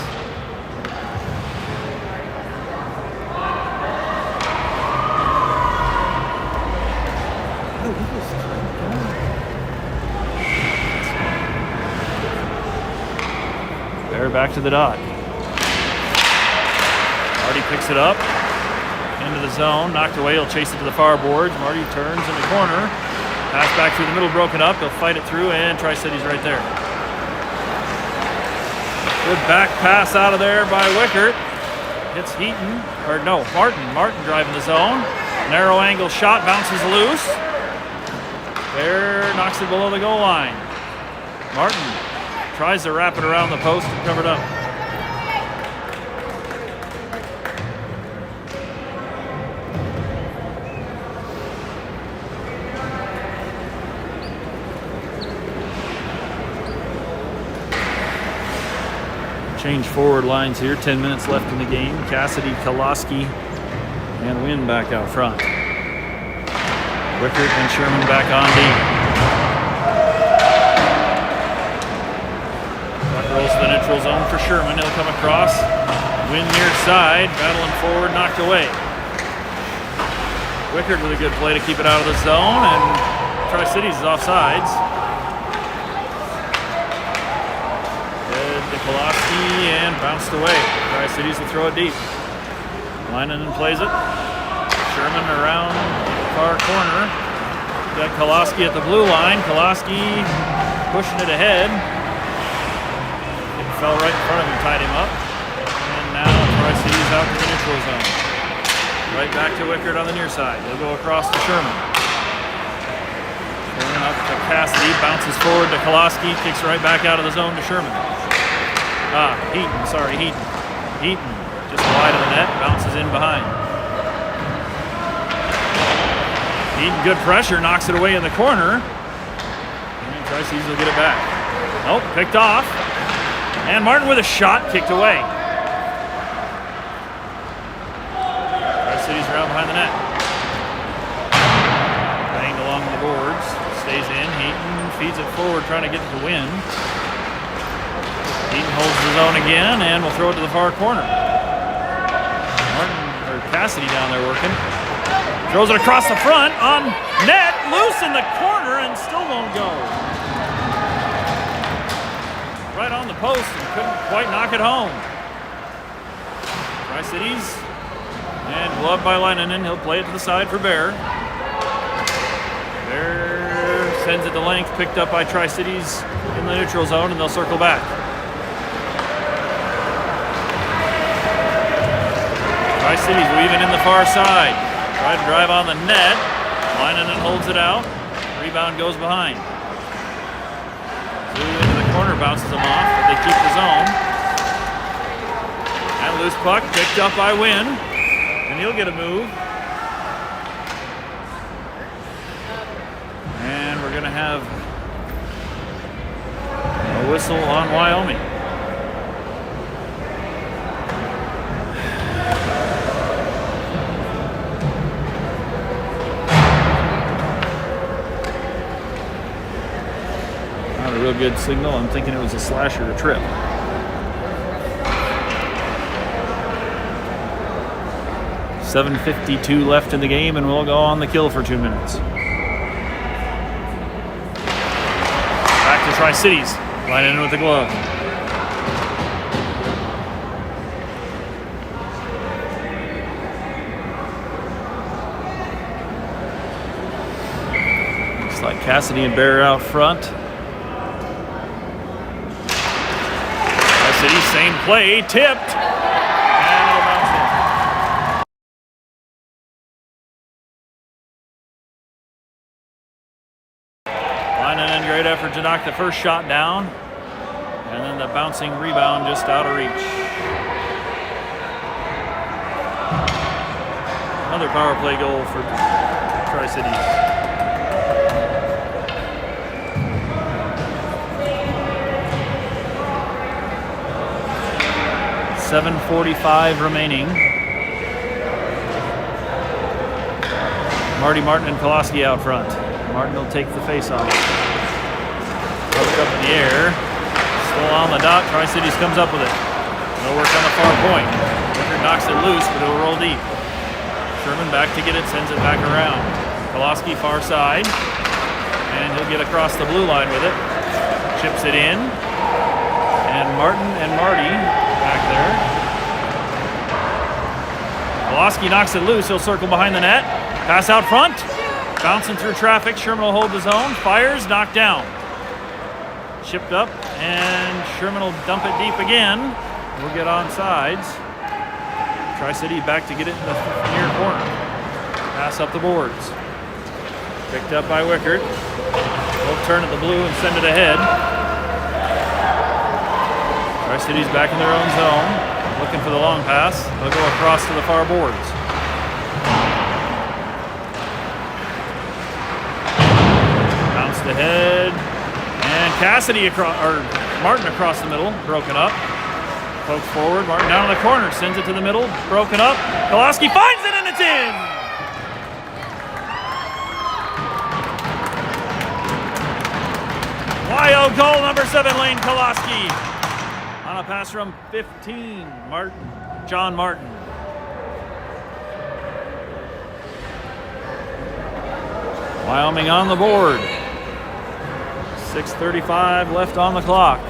Bear back to the dot. Marty picks it up. Into the zone. Knocked away. He'll chase it to the far boards. Marty turns in the corner. Pass back through the middle, broken up. They'll fight it through, and Tri-Cities right there. Good back pass out of there by Wickert. Hits Heaton, or no, Martin. Martin driving the zone. Narrow angle shot, bounces loose. Bear knocks it below the goal line. Martin tries to wrap it around the post and cover it up. Change forward lines here. 10 minutes left in the game. Cassidy, Koloski, and Wynn back out front. Wickert and Sherman back on D. Puck rolls to the neutral zone for Sherman. He'll come across. Wynn near side. Battling forward, knocked away. Wickert with a good play to keep it out of the zone, and Tri-Cities is offsides. Koloski and bounced away. Tri-Cities will throw it deep. Leinen plays it. Sherman around the far corner. Got Koloski at the blue line. Koloski pushing it ahead. It fell right in front of him, tied him up. And now Tri-Cities out to the neutral zone. Right back to Wickert on the near side. They'll go across to Sherman. Sherman up to Cassidy, bounces forward to Koloski, kicks right back out of the zone to Sherman. Heaton. Heaton, just wide of the net, bounces in behind. Heaton, good pressure, knocks it away in the corner. And Tri-Cities will get it back. Nope, picked off. And Martin with a shot, kicked away. Tri-Cities around behind the net. Banged along the boards, stays in. Heaton feeds it forward, trying to get to the win. Heaton holds the zone again and will throw it to the far corner. Cassidy down there working. Throws it across the front on net, loose in the corner and still won't go. Right on the post and couldn't quite knock it home. Tri-Cities and gloved by Leinonen. He'll play it to the side for Bear. Bear sends it to length, picked up by Tri-Cities in the neutral zone, and they'll circle back. Tri-Cities weaving in the far side. Try to drive on the net. Leinonen holds it out. Rebound goes behind. Zoo into the corner, bounces them off, but they keep the zone. And loose puck picked up by Wynn. And he'll get a move. And we're going to have a whistle on Wyoming. Not a real good signal. I'm thinking it was a slash or a trip. .7:52 left in the game, and we'll go on the kill for 2 minutes. Back to Tri-Cities. Line in with the glove. Looks like Cassidy and Bear out front. Tri-Cities, same play, tipped. And it'll bounce in. Leinonen, great effort to knock the first shot down. And then the bouncing rebound just out of reach. Another power play goal for Tri-Cities. .7:45 remaining. Martin and Koloski out front. Martin will take the face-off. Poked up in the air. Still on the dot. Tri-Cities comes up with it. No work on the far point. Wicker knocks it loose, but it'll roll deep. Sherman back to get it, sends it back around. Koloski far side. And he'll get across the blue line with it. Chips it in. And Martin and Marty back there. Koloski knocks it loose. He'll circle behind the net. Pass out front. Bouncing through traffic. Sherman will hold the zone. Fires. Knocked down. Chipped up. And Sherman will dump it deep again. We'll get on sides. Tri-City back to get it in the near corner. Pass up the boards. Picked up by Wickert. We'll turn at the blue and send it ahead. Tri-City's back in their own zone. Looking for the long pass. They'll go across to the far boards. Bounced ahead. And Cassidy Martin across the middle, broken up. Pokes forward, Martin down in the corner, sends it to the middle, broken up. Koloski finds it and it's in! YO goal number 7, Lane Koloski. On a pass from 15, John Martin. Wyoming on the board. 6:35 left on the clock.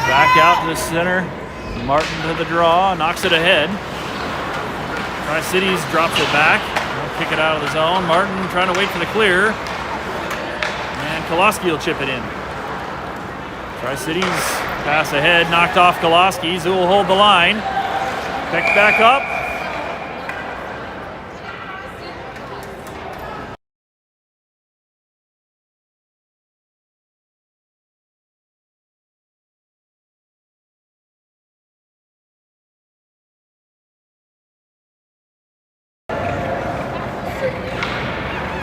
Back out to the center. Martin to the draw, knocks it ahead. Tri-Cities drops it back. They'll kick it out of the zone. Martin trying to wait for the clear. And Koloski will chip it in. Tri-Cities pass ahead, knocked off Koloski. Zoo will hold the line. Picked back up.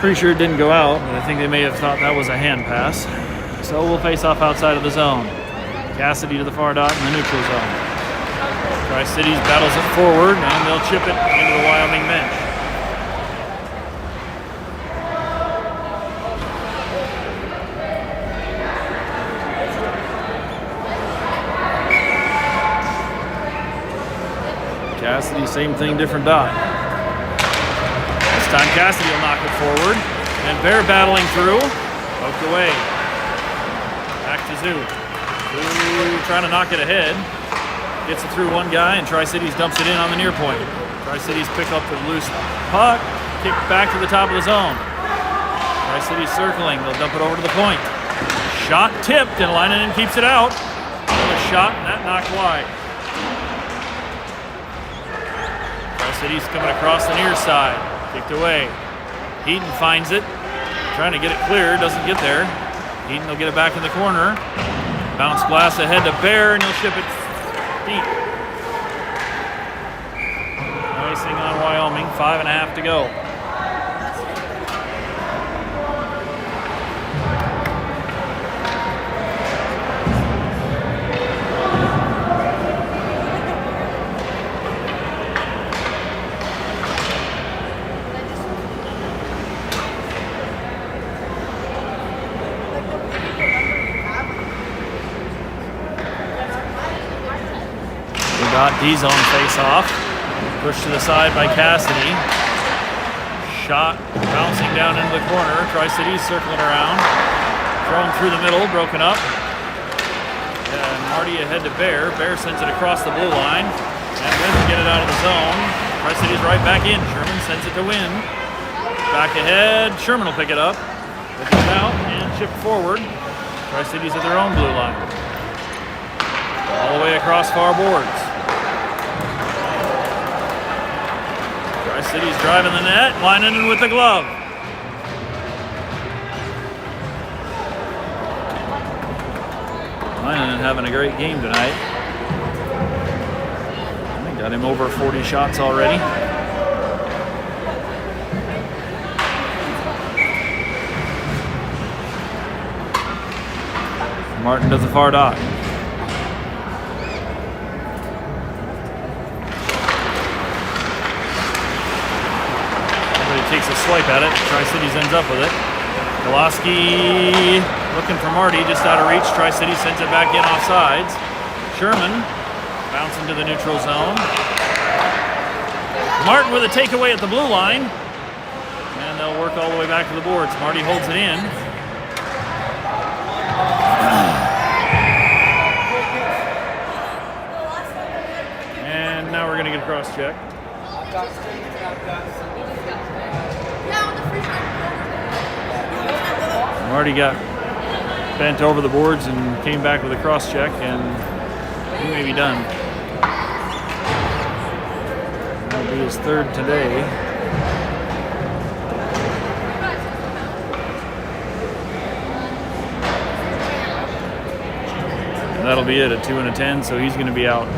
Pretty sure it didn't go out, but I think they may have thought that was a hand pass. So we'll face off outside of the zone. Cassidy to the far dot in the neutral zone. Tri-Cities battles it forward, and they'll chip it into the Wyoming bench. Cassidy, same thing, different dot. This time Cassidy will knock it forward, and Bear battling through, poked away. Back to Zoo. Zoo trying to knock it ahead. Gets it through one guy, and Tri-Cities dumps it in on the near point. Tri-Cities pick up the loose puck, kick back to the top of the zone. Tri-Cities circling, they'll dump it over to the point. Shot tipped, and Leinonen keeps it out. Another shot, and that knocked wide. Tri-Cities coming across the near side, kicked away. Heaton finds it, trying to get it clear, doesn't get there. Heaton will get it back in the corner. Bounce blast ahead to Bear, and he'll ship it deep. Icing on Wyoming, 5.5 to go. D-zone face-off. Pushed to the side by Cassidy. Shot bouncing down into the corner. Tri-Cities circling around. Thrown through the middle, broken up. And Marty ahead to Bear. Bear sends it across the blue line. And Wynn will get it out of the zone. Tri-Cities right back in. Sherman sends it to Wynn. Back ahead. Sherman will pick it up. Pick it out and chip forward. Tri-Cities at their own blue line. All the way across far boards. Tri-Cities driving the net, Leinonen with the glove. Leinonen having a great game tonight. I think got him over 40 shots already. Martin to the far dot. Takes a swipe at it. Tri-Cities ends up with it. Goloski looking for Marty, just out of reach. Tri-Cities sends it back in off sides. Sherman bouncing to the neutral zone. Martin with a takeaway at the blue line. And they'll work all the way back to the boards. Marty holds it in. And now we're going to get a cross check. Marty got bent over the boards and came back with a cross check, and he may be done. That'll be his third today. And that'll be it, a 2 and a 10, so he's going to be out.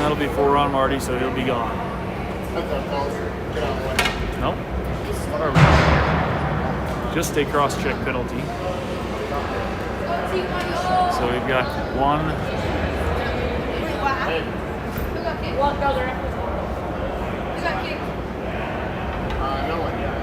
That'll be for Ron Marty, so he'll be gone. Nope. Just a cross-check penalty. So we've got one. No one, yeah.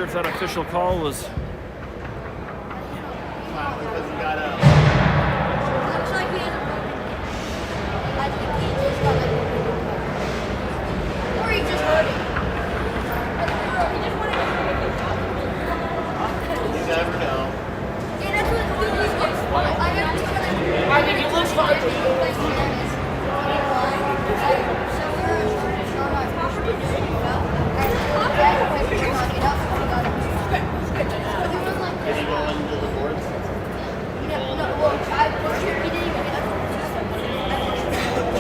sure if that official call was. Because he got a. Looks like he has a I think he just got like or he just hurt it. He just wanted You never know. Yeah, that's what he looks fine. I think he looks fine. Did he go into the boards?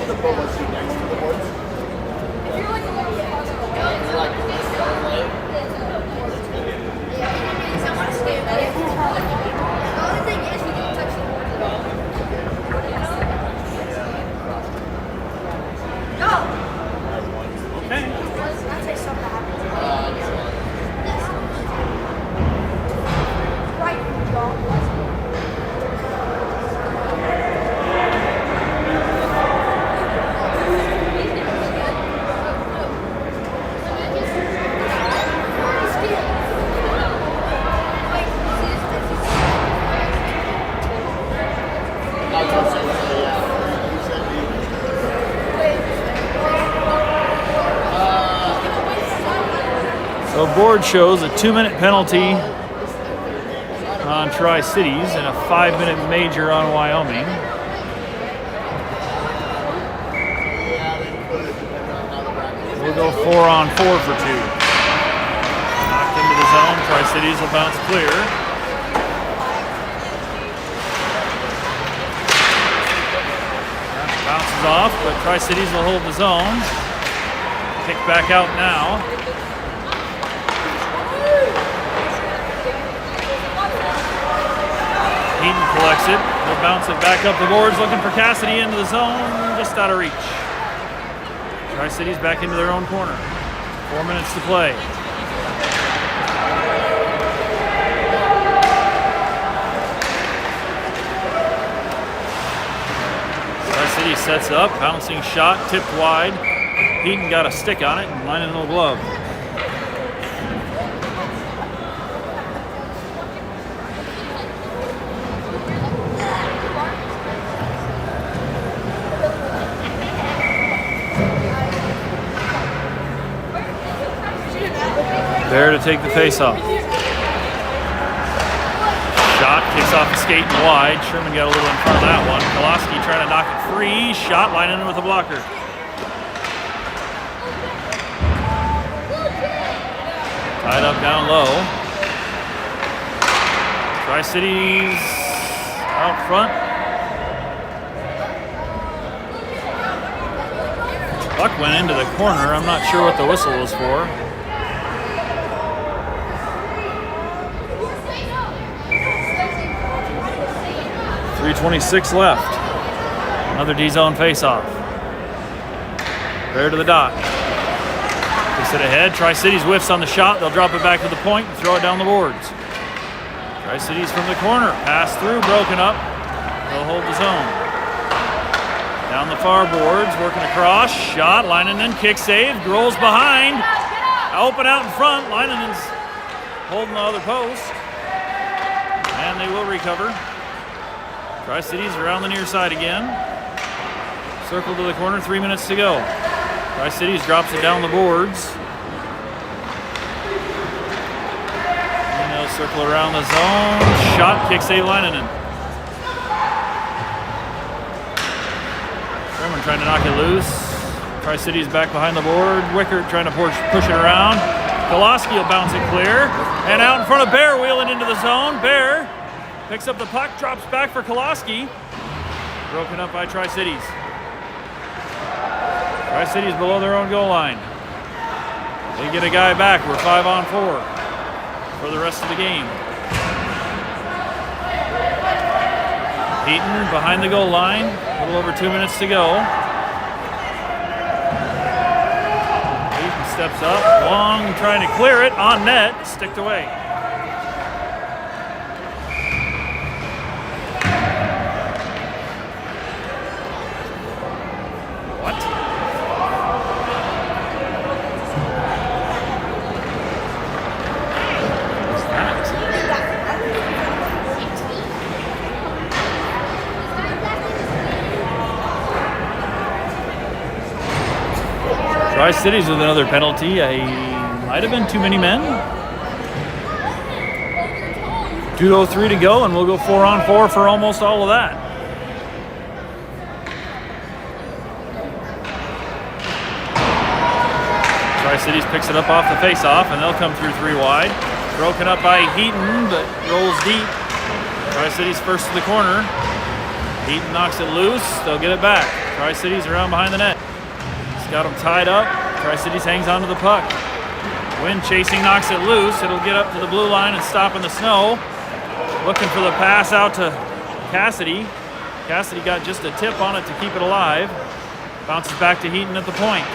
The boat was too next to the boards? You're like this far away? Okay. So board shows a 2-minute penalty on Tri-Cities and a 5-minute major on Wyoming. We'll go 4-on-4 for 2. Knocked into the zone. Tri-Cities will bounce clear. Bounces off, but Tri-Cities will hold the zone. Kick back out now. Heaton collects it. He'll bounce it back up the boards, looking for Cassidy into the zone, just out of reach. Tri-Cities back into their own corner. 4 minutes to play. Tri-Cities sets up, bouncing shot, tipped wide. Heaton got a stick on it and lining no glove. There to take the face-off. Shot kicks off the skate and wide. Sherman got a little in front of that one. Koloski trying to knock it free. Shot lining in with a blocker. Tied up down low. Tri-Cities out front. Puck went into the corner. I'm not sure what the whistle was for. 3:26 left. Another D-zone face-off. Fair to the dot. Kicks it ahead. Tri-Cities whiffs on the shot. They'll drop it back to the point and throw it down the boards. Tri-Cities from the corner. Pass through, broken up. They'll hold the zone. Down the far boards, working across. Shot, Leinen's kick save. Rolls behind. Open out in front. Leinen's holding the other post. And they will recover. Tri-Cities around the near side again. Circle to the corner, 3 minutes to go. Tri-Cities drops it down the boards. And they'll circle around the zone. Shot, kick save, Leinen. Sherman trying to knock it loose. Tri-Cities back behind the board. Wickert trying to push it around. Koloski will bounce it clear. And out in front of Bear, wheeling into the zone. Bear picks up the puck, drops back for Koloski. Broken up by Tri-Cities. Tri-Cities below their own goal line. They get a guy back. We're 5-on-4 for the rest of the game. Heaton behind the goal line. A little over 2 minutes to go. Heaton steps up. Long trying to clear it. On net. Sticked away. Tri-Cities with another penalty. Might have been too many men. 2:03 to go, and we'll go 4-on-4 for almost all of that. Tri-Cities picks it up off the face-off, and they'll come through 3 wide. Broken up by Heaton, but rolls deep. Tri-Cities first to the corner. Heaton knocks it loose. They'll get it back. Tri-Cities around behind the net. He's got them tied up. Tri-Cities hangs onto the puck. Wind chasing knocks it loose. It'll get up to the blue line and stop in the snow. Looking for the pass out to Cassidy. Cassidy got just a tip on it to keep it alive. Bounces back to Heaton at the point.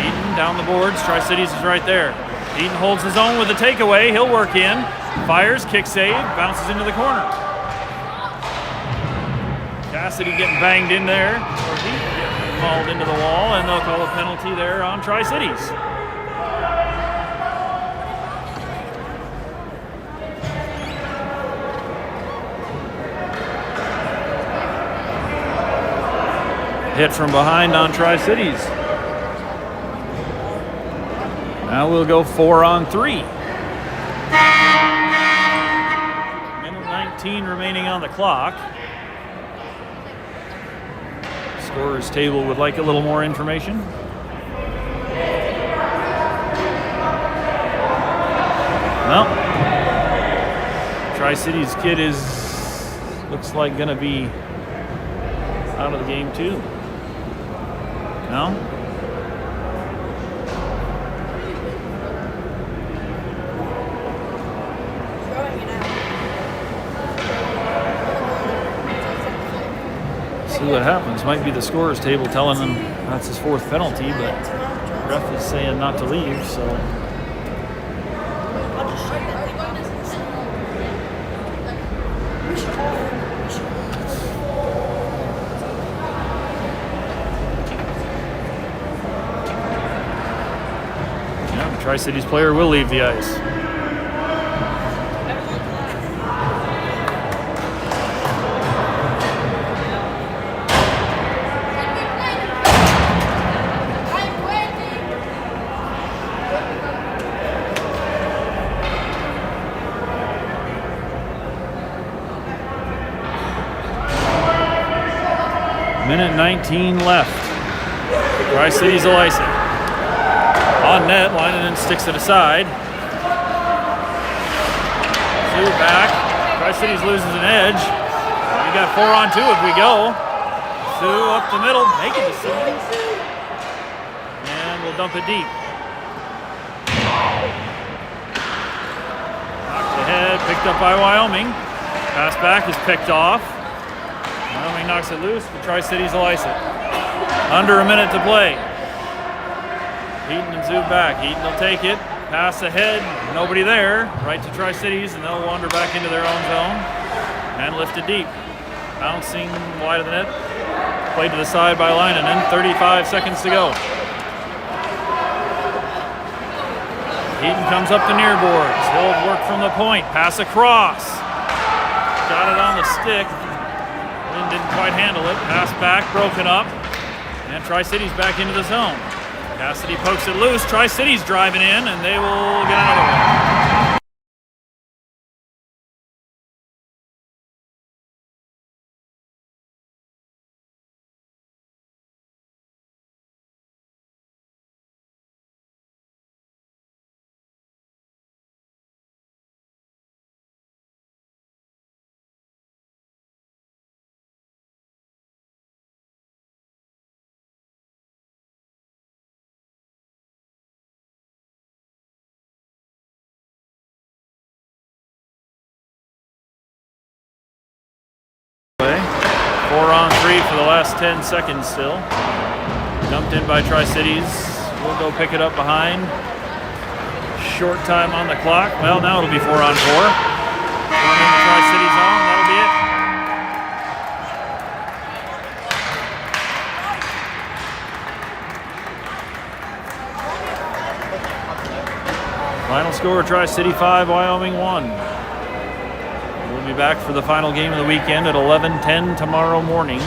Heaton down the boards. Tri-Cities is right there. Heaton holds his own with the takeaway. He'll work in. Fires, kick save, bounces into the corner. Cassidy getting banged in there. Or Heaton getting mauled into the wall, and they'll call a penalty there on Tri-Cities. Hit from behind on Tri-Cities. Now we'll go 4-on-3. Minute 19 remaining on the clock. Scorer's table would like a little more information. Well, Tri-Cities kid looks like gonna be out of the game too. No? See what happens. Might be the scorer's table telling him that's his 4th penalty, but ref is saying not to leave, so. Yeah, the Tri-Cities player will leave the ice. Minute 19 left. Tri-Cities will ice it. On net, Leinonen sticks it aside. Sioux back. Tri-Cities loses an edge. We got 4-on-2 if we go. Sioux up the middle, making the save. And we'll dump it deep. Knocked ahead, picked up by Wyoming. Pass back is picked off. Wyoming knocks it loose, but Tri-Cities will ice it. Under a minute to play. Heaton and Zoo back. Heaton will take it. Pass ahead. Nobody there. Right to Tri-Cities, and they'll wander back into their own zone and lift it deep. Bouncing wide of the net. Played to the side by Leinonen. 35 seconds to go. Heaton comes up the near boards. He'll work from the point. Pass across. Got it on the stick. Wind didn't quite handle it. Pass back, broken up. And Tri-Cities back into the zone. Cassidy pokes it loose. Tri-Cities driving in, and they will get another one. Play. 4-on-3 for the last 10 seconds still. Dumped in by Tri-Cities. We'll go pick it up behind. Short time on the clock. Well, now it'll be 4-on-4. Going in the Tri-Cities zone. That'll be it. Final score, Tri-City 5, Wyoming 1. We'll be back for the final game of the weekend at 11:10 tomorrow morning.